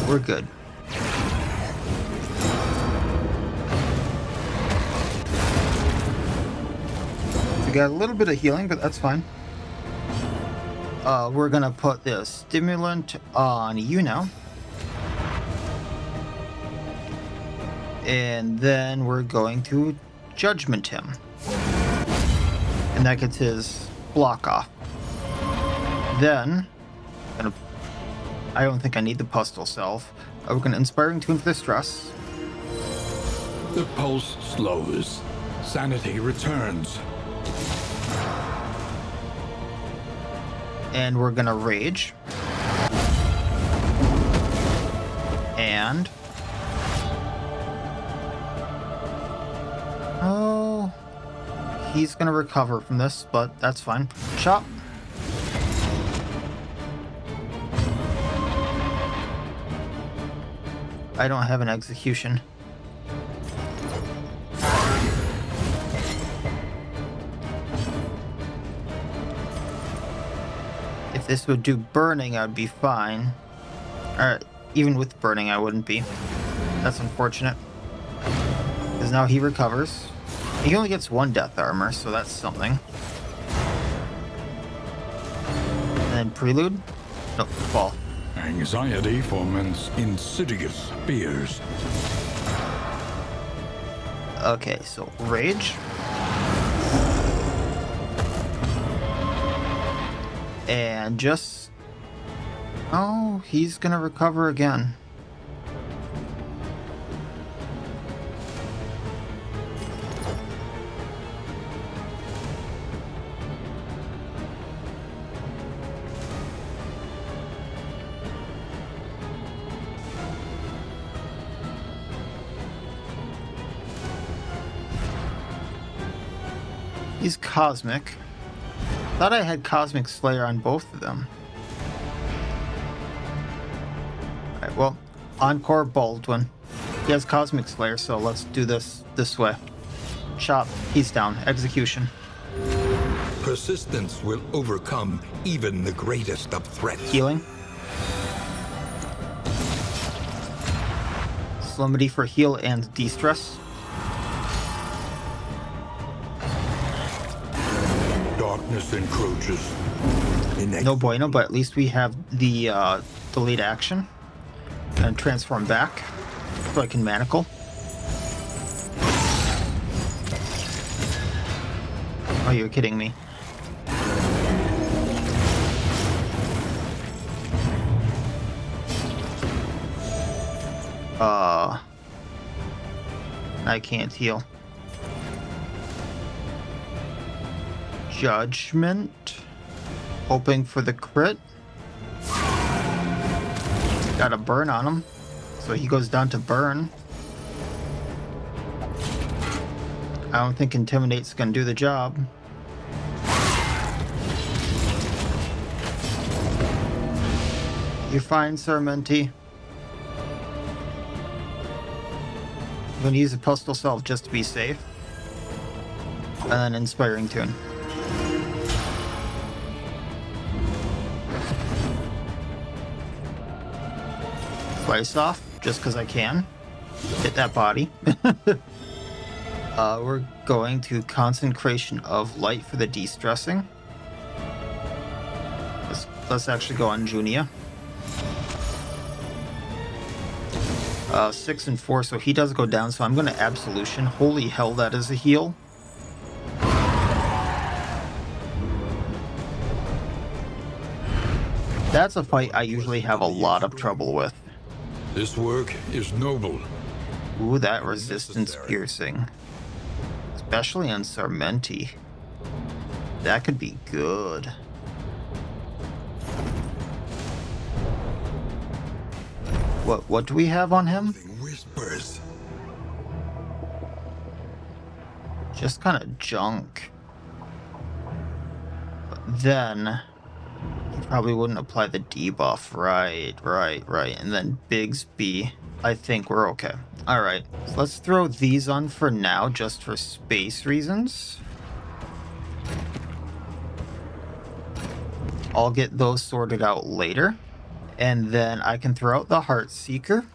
We're good. We got a little bit of healing, but that's fine. We're gonna put the Stimulant on you now. And then we're going to Judgment him. And that gets his block off. Then, I don't think I need the Pustle Self. We're going to Inspiring Tune for the Stress. The pulse slows. Sanity returns. And we're going to Rage. And... oh... he's going to recover from this, but that's fine. Chop. I don't have an execution. If this would do burning, I'd be fine. Even with burning, I wouldn't be. That's unfortunate. Because now he recovers. He only gets 1 death armor, so that's something. And then Prelude? No, Fall. Anxiety foments insidious fears. Okay, so Rage. And just... Oh, he's gonna recover again. He's Cosmic. Thought I had Cosmic Slayer on both of them. Alright, well, Encore Baldwin. He has Cosmic Slayer, so let's do this way. Chop, he's down. Execution. Persistence will overcome even the greatest of threats. Healing. Solemnity for heal and de-stress. Darkness encroaches. No bueno, but at least we have the delayed action. And transform back so I can manacle. Oh, you're kidding me. I can't heal. Judgment. Hoping for the crit. Got a burn on him. So he goes down to burn. I don't think Intimidate's gonna do the job. You're fine, Sir Menti. I'm gonna use a Postal Salve just to be safe. And then Inspiring Tune. Slice off, just because I can. Hit that body. We're going to Consecration of Light for the de-stressing. Let's actually go on Junia. 6 and 4, so he does go down, so I'm going to Absolution. Holy hell, that is a heal. That's a fight I usually have a lot of trouble with. This work is noble. Ooh, that resistance piercing. Especially on Sarmenti. That could be good. What do we have on him? Whispers. Just kind of junk. But then he probably wouldn't apply the debuff. Right. And then Bigsby. I think we're okay. Alright, so let's throw these on for now, just for space reasons. I'll get those sorted out later. And then I can throw out the Heart Seeker.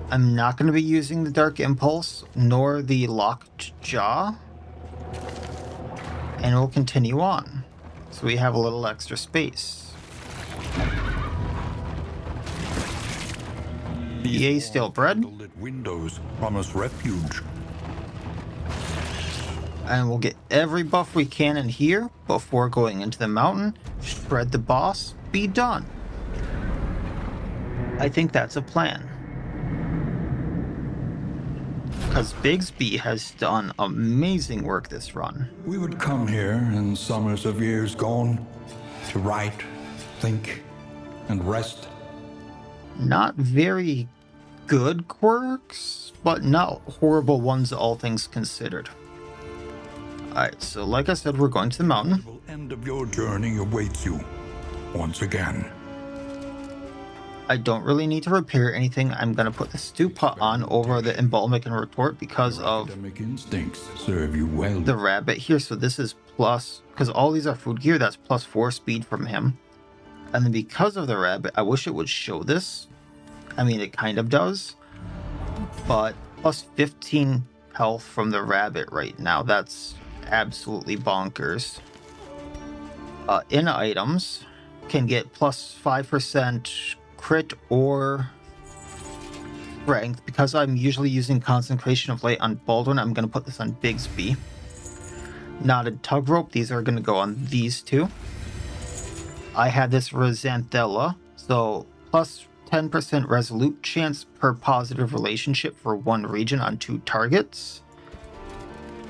I'm not going to be using the Dark Impulse, nor the Locked Jaw. And we'll continue on. So we have a little extra space. EA Stale Bread. Windows promise refuge. And we'll get every buff we can in here before going into the mountain. Shred the boss. Be done. I think that's a plan. Because Bigsby has done amazing work this run. We would come here in summers of years gone to write, think, and rest. Not very good quirks, but not horrible ones, all things considered. Alright, so like I said, we're going to the mountain. The end of your journey awaits you once again. I don't really need to repair anything. I'm going to put the stew pot on over the embalmic and retort because of Academic instincts serve you well. the rabbit here. So this is plus, because all these are food gear, that's plus 4 speed from him. And then because of the rabbit, I wish it would show this. I mean, it kind of does. But plus 15 health from the rabbit right now. That's absolutely bonkers. In items, can get plus 5% crit or strength. Because I'm usually using Consecration of Light on Baldwin, I'm going to put this on Bigsby. Knotted Tug Rope, these are going to go on these two. I had this Rosantella, so plus 10% resolute chance per positive relationship for one region on 2 targets.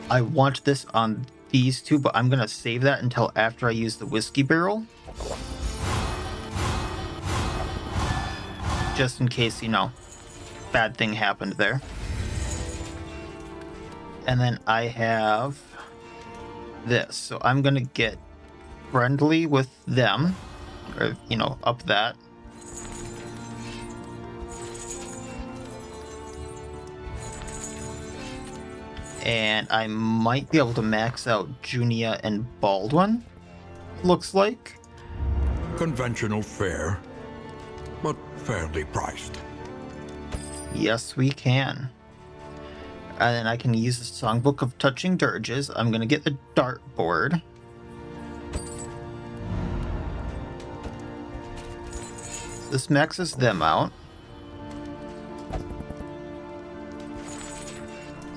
I want this on these 2, but I'm going to save that until after I use the whiskey barrel. Just in case, you know, bad thing happened there. And then I have this, so I'm going to get friendly with them, or, you know, up that. And I might be able to max out Junia and Baldwin, looks like. Conventional fare, but fairly priced. Yes, we can. And then I can use the Songbook of Touching Dirges. I'm going to get the dartboard. This maxes them out.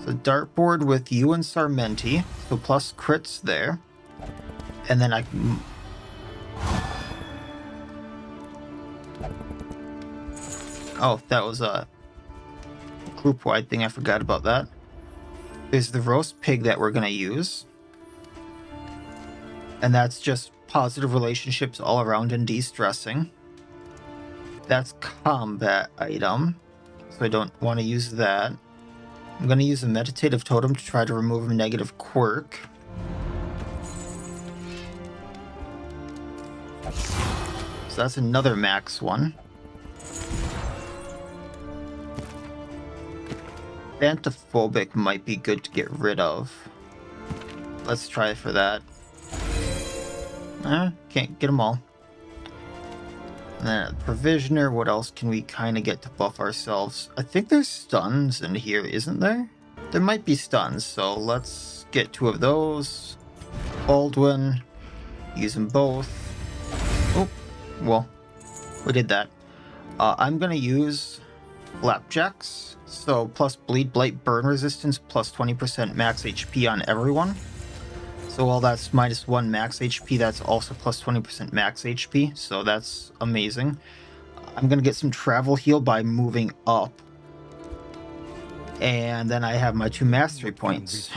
So dartboard with you and Sarmenti, so plus crits there. And then I can... Oh, that was a group-wide thing. I forgot about that. There's the roast pig that we're going to use. And that's just positive relationships all around and de-stressing. That's combat item, so I don't want to use that. I'm going to use a meditative totem to try to remove a negative quirk. So that's another max one. Phantophobic might be good to get rid of. Let's try for that. Can't get them all. And then a Provisioner, what else can we kind of get to buff ourselves? I think there's stuns in here, isn't there? There might be stuns, so let's get 2 of those. Baldwin, use them both. Oh, well, we did that. I'm going to use Flapjacks, so plus Bleed, Blight, Burn Resistance, plus 20% max HP on everyone. So while that's -1 max HP, that's also plus 20% max HP, so that's amazing. I'm going to get some travel heal by moving up. And then I have my 2 mastery points.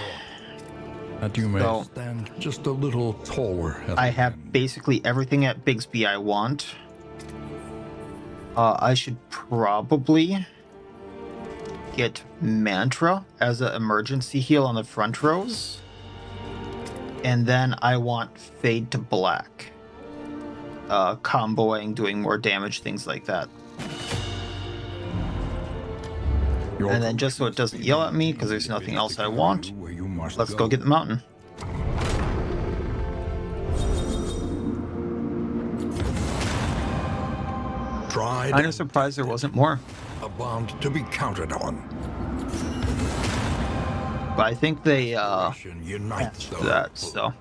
That you may stand just a little taller. I have basically everything at Bigsby I want. I should probably get Mantra as an emergency heal on the front rows. And then I want Fade to Black. Comboing, doing more damage, things like that. And then just so it doesn't yell at me, because there's nothing else I want, let's go get the mountain. Kind of surprised there wasn't more. A bond to be counted on. But I think they Unites patched that, so.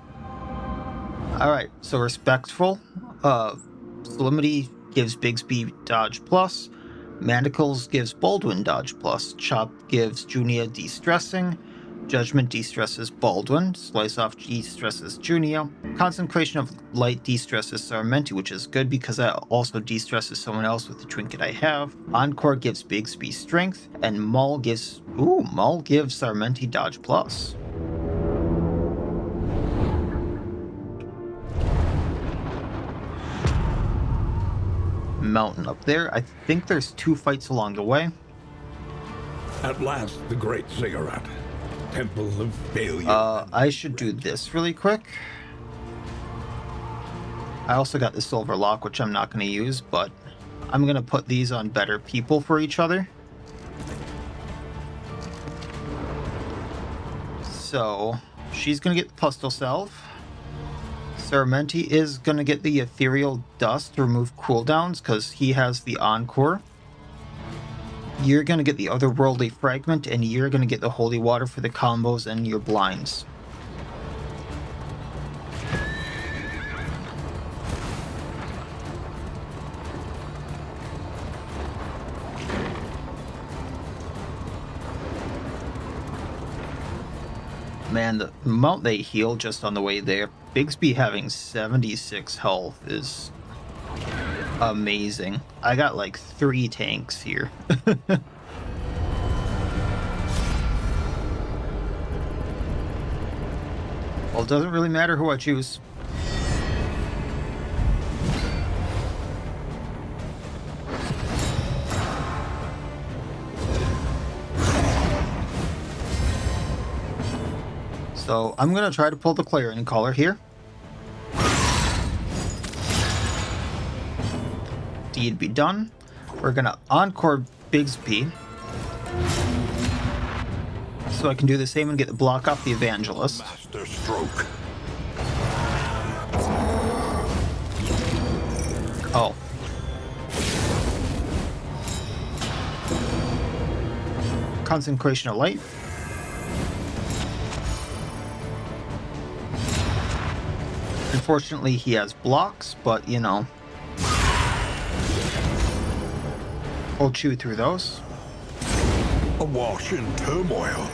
Alright, so Respectful. Solemnity gives Bigsby dodge plus. Manacles gives Baldwin dodge plus. Chop gives Junia de-stressing. Judgment de-stresses Baldwin. Slice off de-stresses Junia. Consecration of Light de-stresses Sarmenti, which is good because that also de-stresses someone else with the trinket I have. Encore gives Bigsby strength. And Maul gives Sarmenti dodge plus. Mountain up there. I think there's 2 fights along the way. At last, the great ziggurat. Temple of failure. I should do this really quick. I also got the silver lock, which I'm not going to use, but I'm going to put these on better people for each other. So, she's going to get the Pustel Salve. Sarmenti is going to get the Ethereal Dust to remove cooldowns, because he has the Encore. You're going to get the Otherworldly Fragment, and you're going to get the Holy Water for the combos and your blinds. Man, the amount they heal just on the way there. Bigsby having 76 health is Amazing. I got like 3 tanks here. Well, it doesn't really matter who I choose. So I'm going to try to pull the Clarion Caller here. Deed be done. We're going to Encore Bigsby, so I can do the same and get the block off the Evangelist. Master stroke. Oh. Consecration of Light. Unfortunately, he has blocks, but you know, we'll chew through those. Awash in turmoil.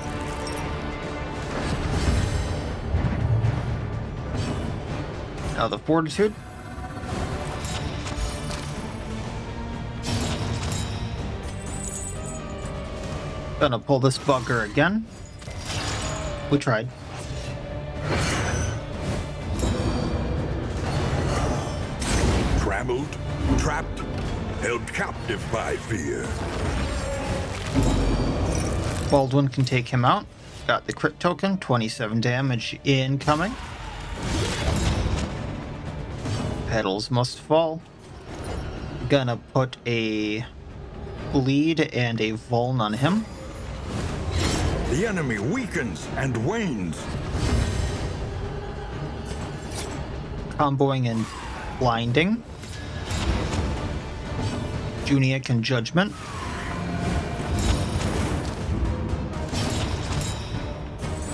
Now the Fortitude. Gonna pull this bugger again. We tried. Trammeled, trapped, held captive by fear. Baldwin can take him out. Got the crit token, 27 damage incoming. Petals must fall. Gonna put a bleed and a vuln on him. The enemy weakens and wanes. Comboing and blinding. Junia can judgment.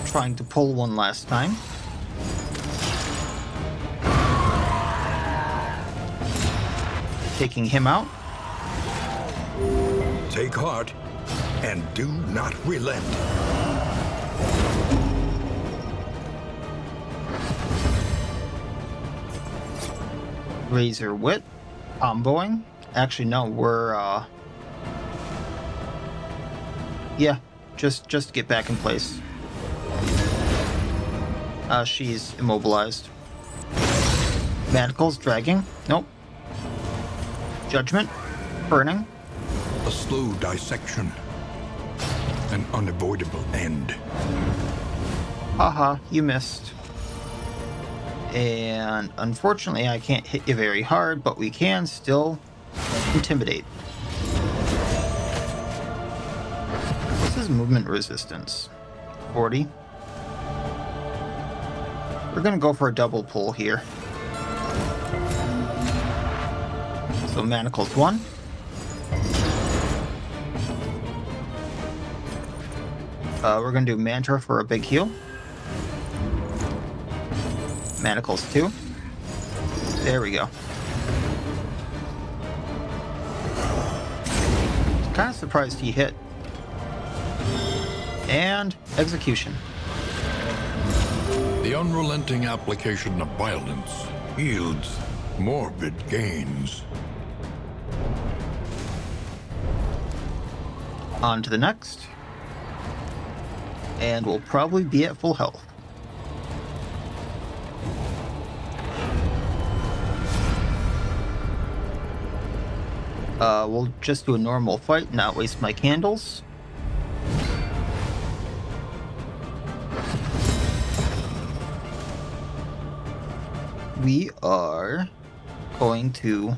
Trying to pull one last time. Taking him out. Take heart and do not relent. Razor Wit. Comboing. Actually, no, we're, yeah, just get back in place. She's immobilized. Manacles dragging. Nope. Judgment. Burning. A slow dissection. An unavoidable end. Haha, you missed. And unfortunately, I can't hit you very hard, but we can still intimidate. What's his movement resistance? 40. We're gonna go for a double pull here. So Manacles 1. We're gonna do Mantra for a big heal. Manacles 2. There we go. Kind of surprised he hit. And execution. The unrelenting application of violence yields morbid gains. On to the next. And we'll probably be at full health. We'll just do a normal fight, not waste my candles. We are going to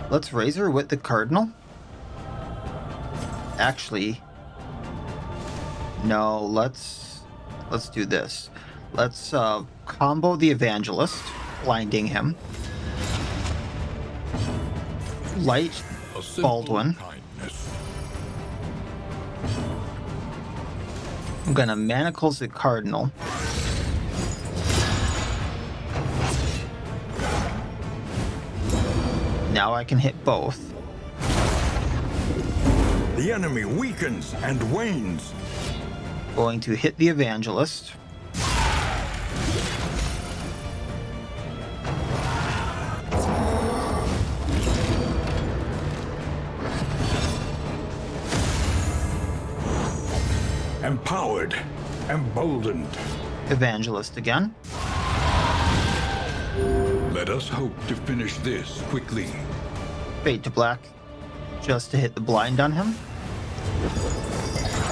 let's Razor with the Cardinal. Actually, no, let's do this. Let's combo the Evangelist, blinding him. Light Baldwin. Kindness. I'm gonna Manacles the Cardinal. Now I can hit both. The enemy weakens and wanes. Going to hit the Evangelist. Empowered. Emboldened. Evangelist again. Let us hope to finish this quickly. Fade to black, just to hit the blind on him.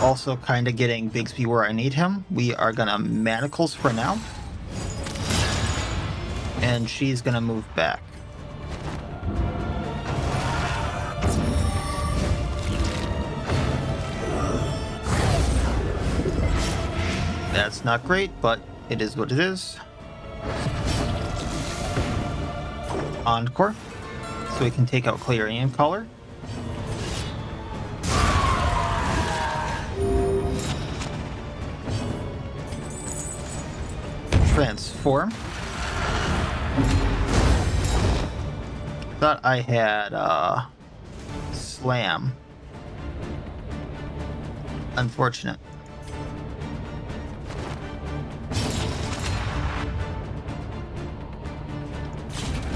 Also kind of getting Bigsby where I need him. We are gonna manacles for now. And she's gonna move back. That's not great, but it is what it is. Encore. So we can take out Clarion Caller. Transform. Thought I had Slam. Unfortunate.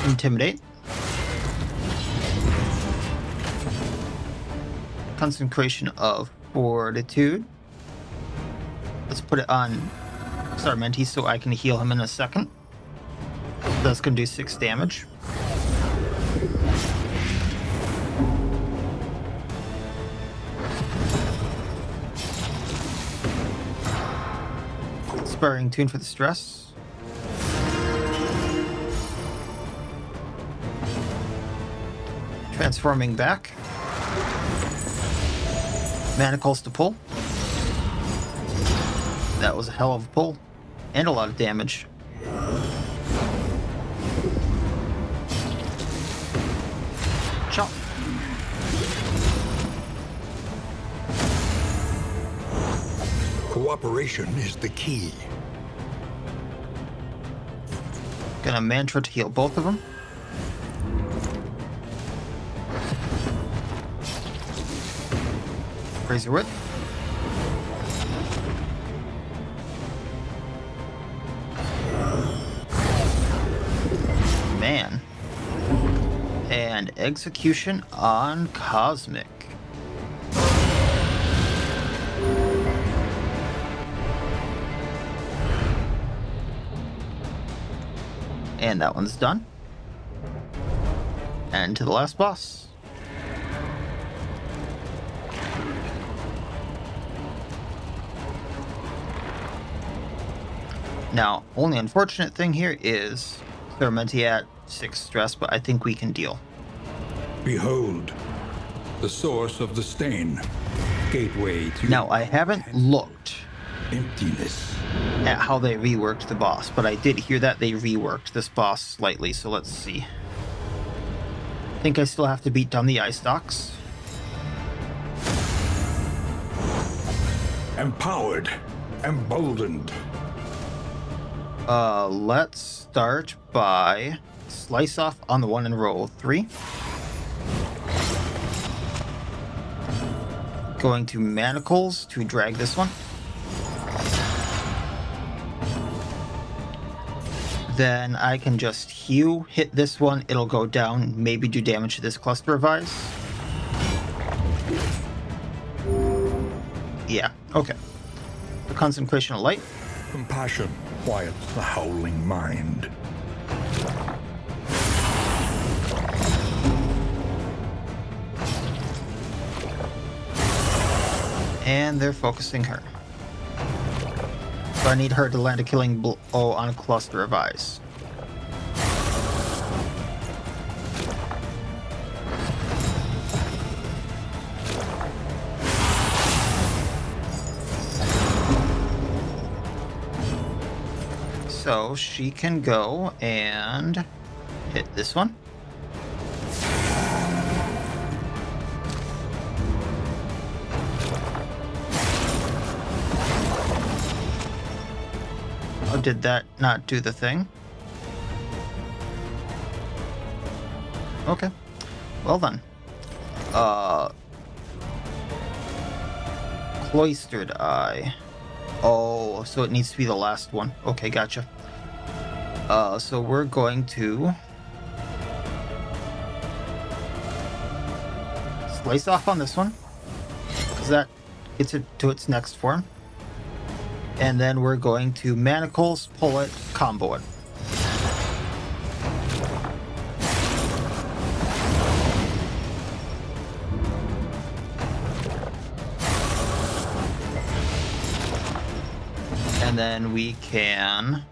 Intimidate. Concentration of Fortitude. Let's put it on Sarmenti so I can heal him in a second. That's going to do 6 damage. Inspiring Tune for the stress. Transforming back. Manacles to pull. That was a hell of a pull. And a lot of damage. Chop. Cooperation is the key. Gonna mantra to heal both of them. Razor Whip. Man. And execution on Cosmic. And that one's done. And to the last boss. Now, only unfortunate thing here is Sarmenti at 6 stress, but I think we can deal. Behold, the source of the stain. Gateway to... Now, I haven't looked emptiness. at how they reworked the boss, but I did hear that they reworked this boss slightly, so let's see. I think I still have to beat down the ice stocks. Empowered. Emboldened. Let's start by slice off on the one in row 3. Going to manacles to drag this one. Then I can just hew, hit this one, it'll go down, maybe do damage to this cluster of eyes. Yeah, okay. The concentration of light. Compassion quiets the howling mind. And they're focusing her. So I need her to land a killing blow on a cluster of eyes. So she can go and hit this one. Oh, did that not do the thing? Okay. Well then. Cloistered Eye. Oh, so it needs to be the last one. Okay, gotcha. So we're going to slice off on this one, because that gets it to its next form. And then we're going to manacles, pull it, combo it. And then we can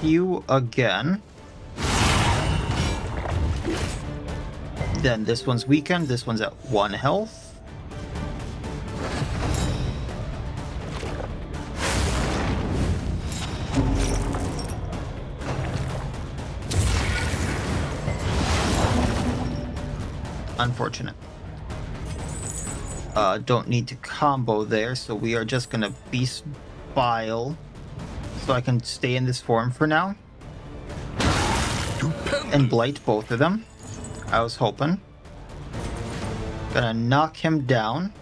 heal again. Then this one's weakened, this one's at 1 health. Unfortunate. Don't need to combo there, so we are just gonna Beast Bile so I can stay in this form for now. And Blight both of them. I was hoping. Gonna knock him down.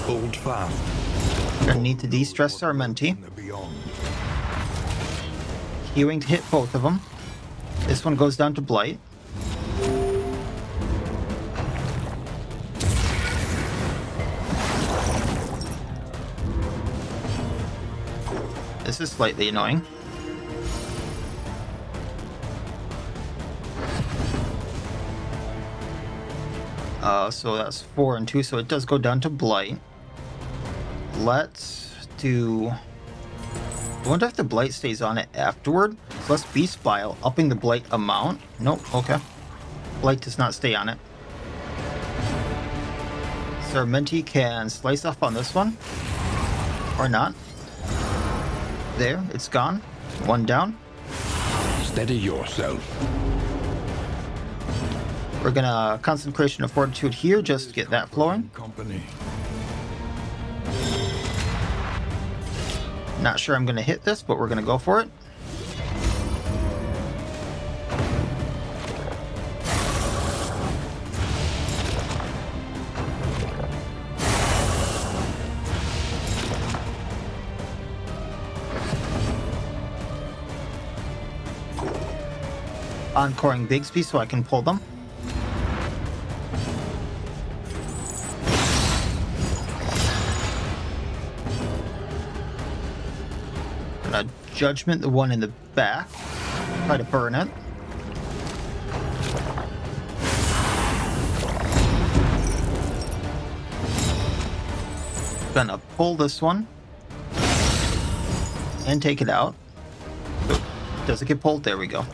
Hold fast. Gonna need to de-stress our Menti. Hewing to hit both of them. This one goes down to Blight. This is slightly annoying. So that's 4 and 2, so it does go down to Blight. Let's do... I wonder if the Blight stays on it afterward. So let's Beast Bile, upping the Blight amount. Nope, okay. Blight does not stay on it. So our Menti can slice off on this one. Or not. There, it's gone. 1 down. Steady yourself. We're gonna Consecration of Fortitude here, just to get that flowing. Company. Not sure I'm gonna hit this, but we're gonna go for it. Encoring Bigsby so I can pull them. Gonna Judgment the one in the back. Try to burn it. Gonna pull this one. And take it out. Does it get pulled? There we go.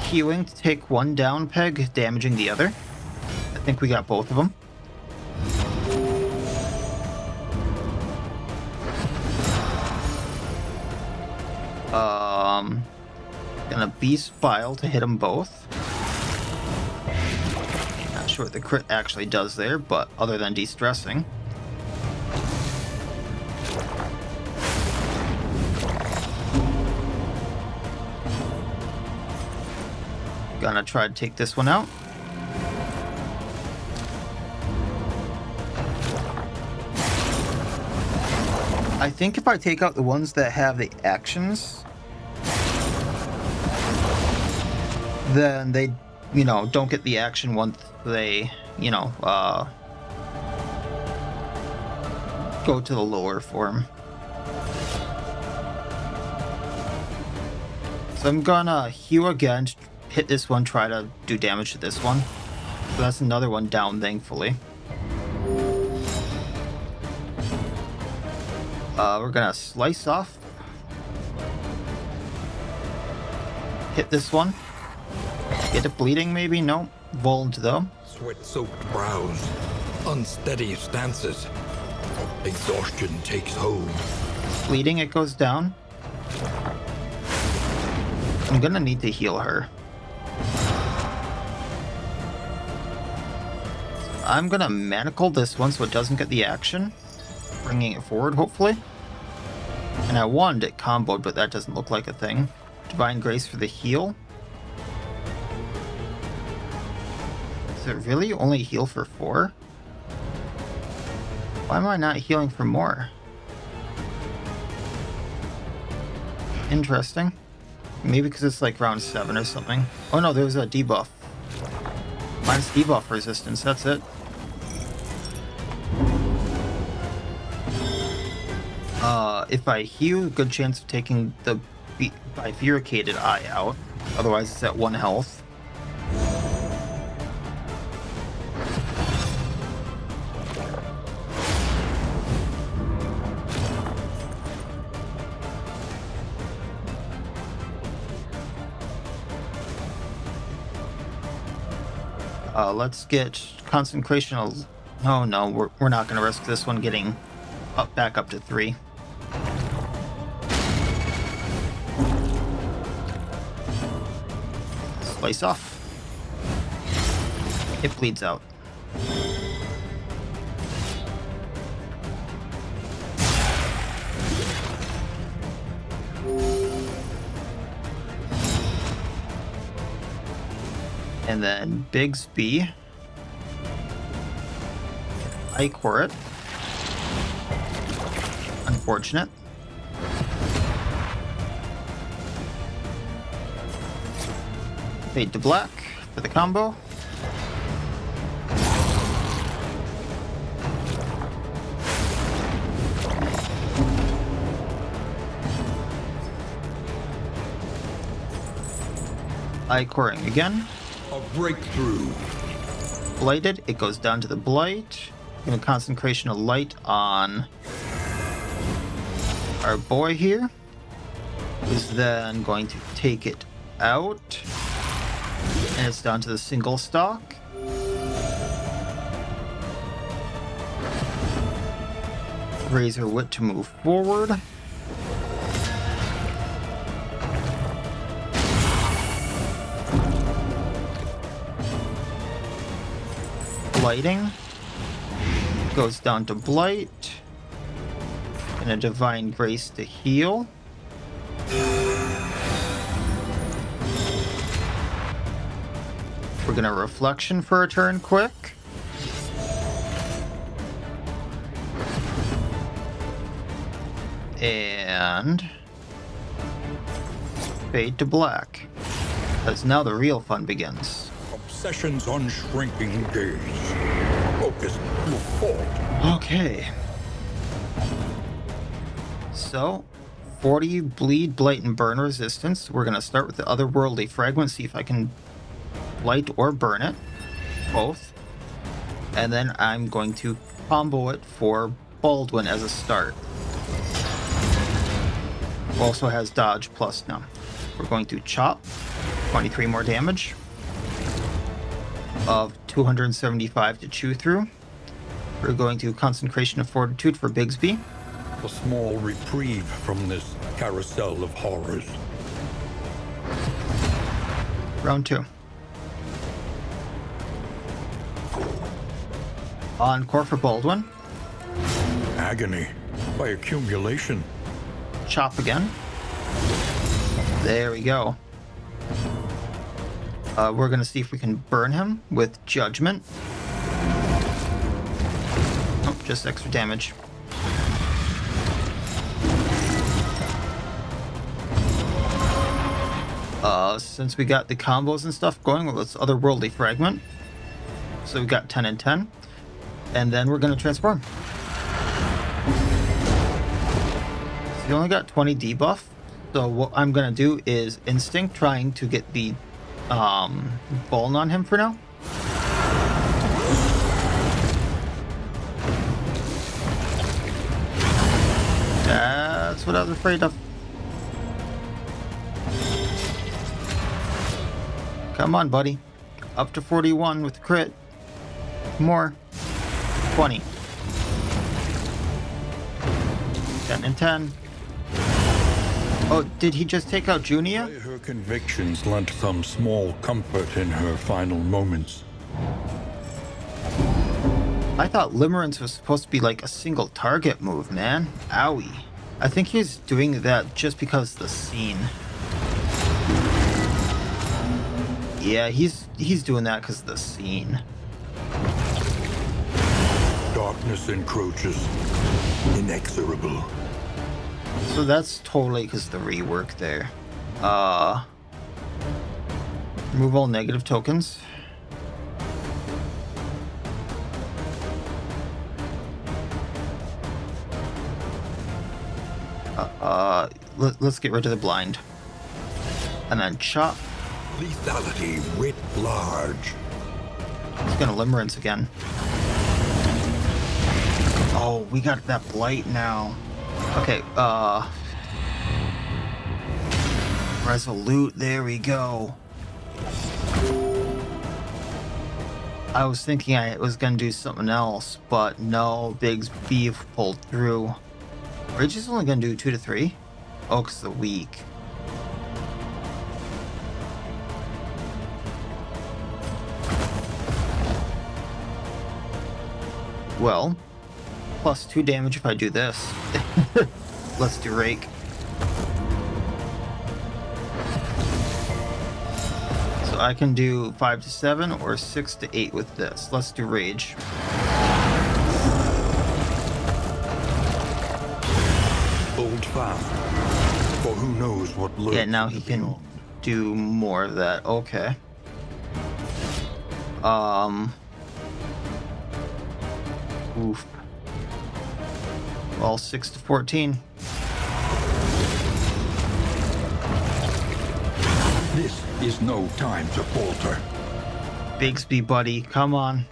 Hewing to take 1 down peg, damaging the other. I think we got both of them. Gonna Beast Bile to hit them both. Not sure what the crit actually does there, but other than de-stressing. Gonna try to take this one out. I think if I take out the ones that have the actions, then they, you know, don't get the action once they, you know, go to the lower form. So I'm gonna heal again, hit this one, try to do damage to this one. So that's another one down, thankfully. We're gonna slice off. Hit this one. Get it bleeding, maybe? No. Vold, though. Sweat-soaked brows, unsteady stances. Exhaustion takes hold. Bleeding, it goes down. I'm gonna need to heal her. I'm gonna manacle this one so it doesn't get the action. Bringing it forward, hopefully. And I wanted it comboed, but that doesn't look like a thing. Divine Grace for the heal. Does it really only heal for 4? Why am I not healing for more? Interesting. Maybe because it's like round 7 or something. Oh no, there's a debuff. Mine's debuff resistance, that's it. If I heal, good chance of taking the bifurcated eye out. Otherwise, it's at 1 health. Let's get concentration. Oh no, we're not going to risk this one getting back up to 3. Slice off. It bleeds out. And then Bigsby. I core it. Unfortunate. Fade to black for the combo. Eye coring again. A breakthrough. Blighted, it goes down to the blight. Gonna concentration of light on our boy here. Who's then going to take it out. And it's down to the single stock. Razor Wit to move forward. Blighting goes down to blight, and a divine grace to heal. We're gonna reflection for a turn quick. And fade to black, because now the real fun begins. Obsessions on shrinking gaze. Focus to fault. Okay. So, 40 bleed, blight, and burn resistance. We're gonna start with the otherworldly fragment, see if I can blight or burn it. Both. And then I'm going to combo it for Baldwin as a start. Also has dodge plus now. We're going to chop. 23 more damage. Of 275 to chew through. We're going to concentration of fortitude for Bigsby. A small reprieve from this carousel of horrors. Round 2. Encore for Baldwin. Agony by accumulation. Chop again. There we go. We're going to see if we can burn him with Judgment. Oh, just extra damage. Since we got the combos and stuff going with this otherworldly fragment. So we got 10 and 10. And then we're going to transform. So you only got 20 debuff. So what I'm going to do is Instinct, trying to get the Ballin on him for now. That's what I was afraid of. Come on, buddy. Up to 41 with crit. More. 20. 10 and 10. Oh, did he just take out Junia? Her convictions lent some small comfort in her final moments. I thought Limerence was supposed to be like a single target move, man. Owie. I think he's doing that just because of the scene. Yeah, he's doing that because of the scene. Darkness encroaches, inexorable. So that's totally because the rework there. Remove all negative tokens. Let's get rid of the blind. And then chop. Lethality writ large. It's gonna limerence again. Oh, we got that blight now. Okay, resolute, there we go. I was thinking I was gonna do something else, but no, Big's beef pulled through. We're just only gonna do 2 to 3? Oh, 'cause the weak. Well, plus 2 damage if I do this. Let's do Rake. So I can do 5 to 7 or 6 to 8 with this. Let's do Rage. Hold fast, for who knows what lurks. Yeah, now he can do more of that. Okay. Oof. Well, 6 to 14. This is no time to falter. Bigsby, buddy, come on.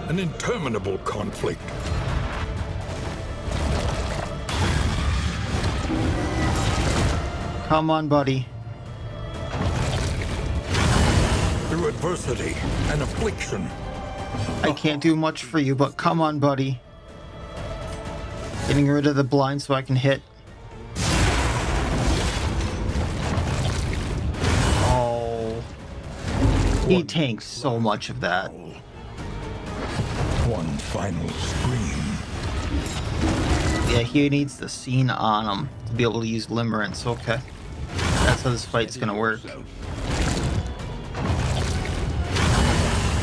An interminable conflict. Come on, buddy. Through adversity and affliction. I can't do much for you, but come on, buddy. Getting rid of the blind so I can hit. Oh. He tanks so much of that. One final scream. Yeah, he needs the scene on him to be able to use limerence. Okay. That's how this fight's gonna work.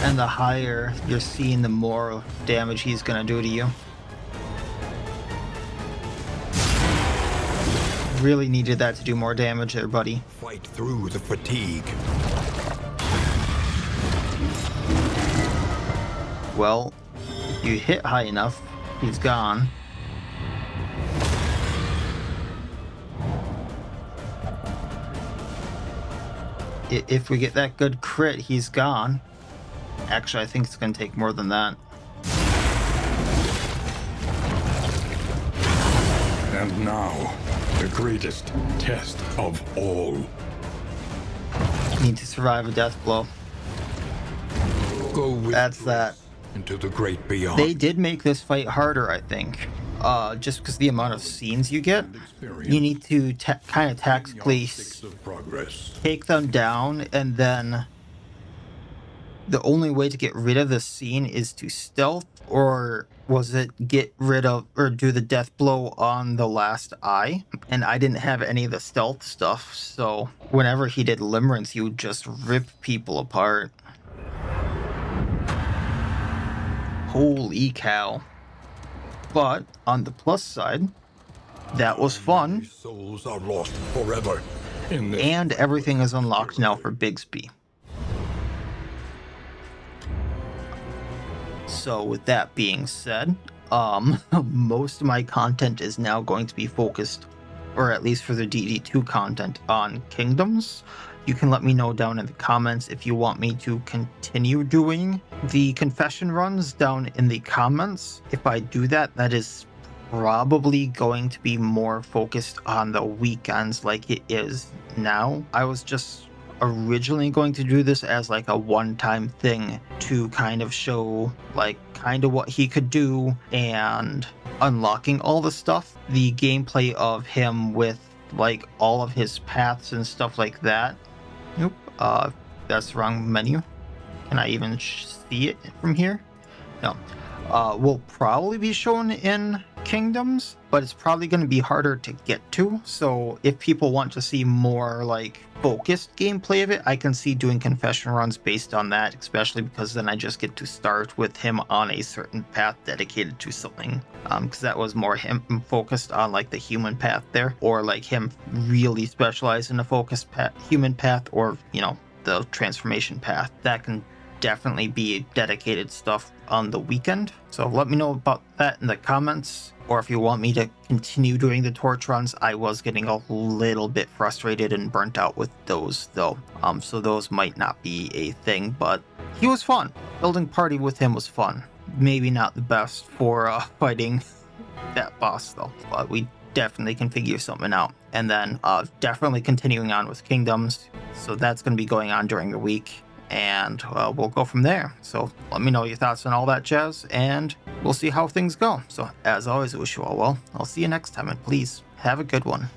And the higher you're seeing, the more damage he's gonna do to you. Really needed that to do more damage there, buddy. Fight through the fatigue. Well, you hit high enough, he's gone. If we get that good crit, he's gone. Actually, I think it's going to take more than that. And now, the greatest test of all. Need to survive a death blow. Go with That's that. into the great beyond. They did make this fight harder, I think. Just because the amount of scenes you get, you need to kind of tactically Of progress. take them down, and then the only way to get rid of the scene is to stealth, or was it get rid of or do the death blow on the last eye? And I didn't have any of the stealth stuff, so whenever he did limerence, he would just rip people apart. Holy cow. But on the plus side, that was fun, Souls are lost forever in this. and everything is unlocked now for Bigsby. So with that being said, most of my content is now going to be focused, or at least for the DD2 content, on Kingdoms. You can let me know down in the comments if you want me to continue doing the confession runs down in the comments. If I do that, that is probably going to be more focused on the weekends like it is now. I was just originally going to do this as like a one-time thing to kind of show like kind of what he could do and unlocking all the stuff. The gameplay of him with like all of his paths and stuff like that. Nope, that's the wrong menu. Can I even see it from here? No. will probably be shown in Kingdoms, but it's probably going to be harder to get to. So if people want to see more like focused gameplay of it, I can see doing confession runs based on that, especially because then I just get to start with him on a certain path dedicated to something. Because that was more him focused on like the human path there, or like him really specialized in a focused human path, or the transformation path. That can definitely be dedicated stuff on the weekend. So let me know about that in the comments, or if you want me to continue doing the torch runs. I was getting a little bit frustrated and burnt out with those though. So those might not be a thing, but he was fun. Building party with him was fun. Maybe not the best for fighting that boss though, but we definitely can figure something out. And then definitely continuing on with Kingdoms. So that's going to be going on during the week. And we'll go from there. So let me know your thoughts on all that jazz, and we'll see how things go. So as always, I wish you all well. I'll see you next time, and please have a good one.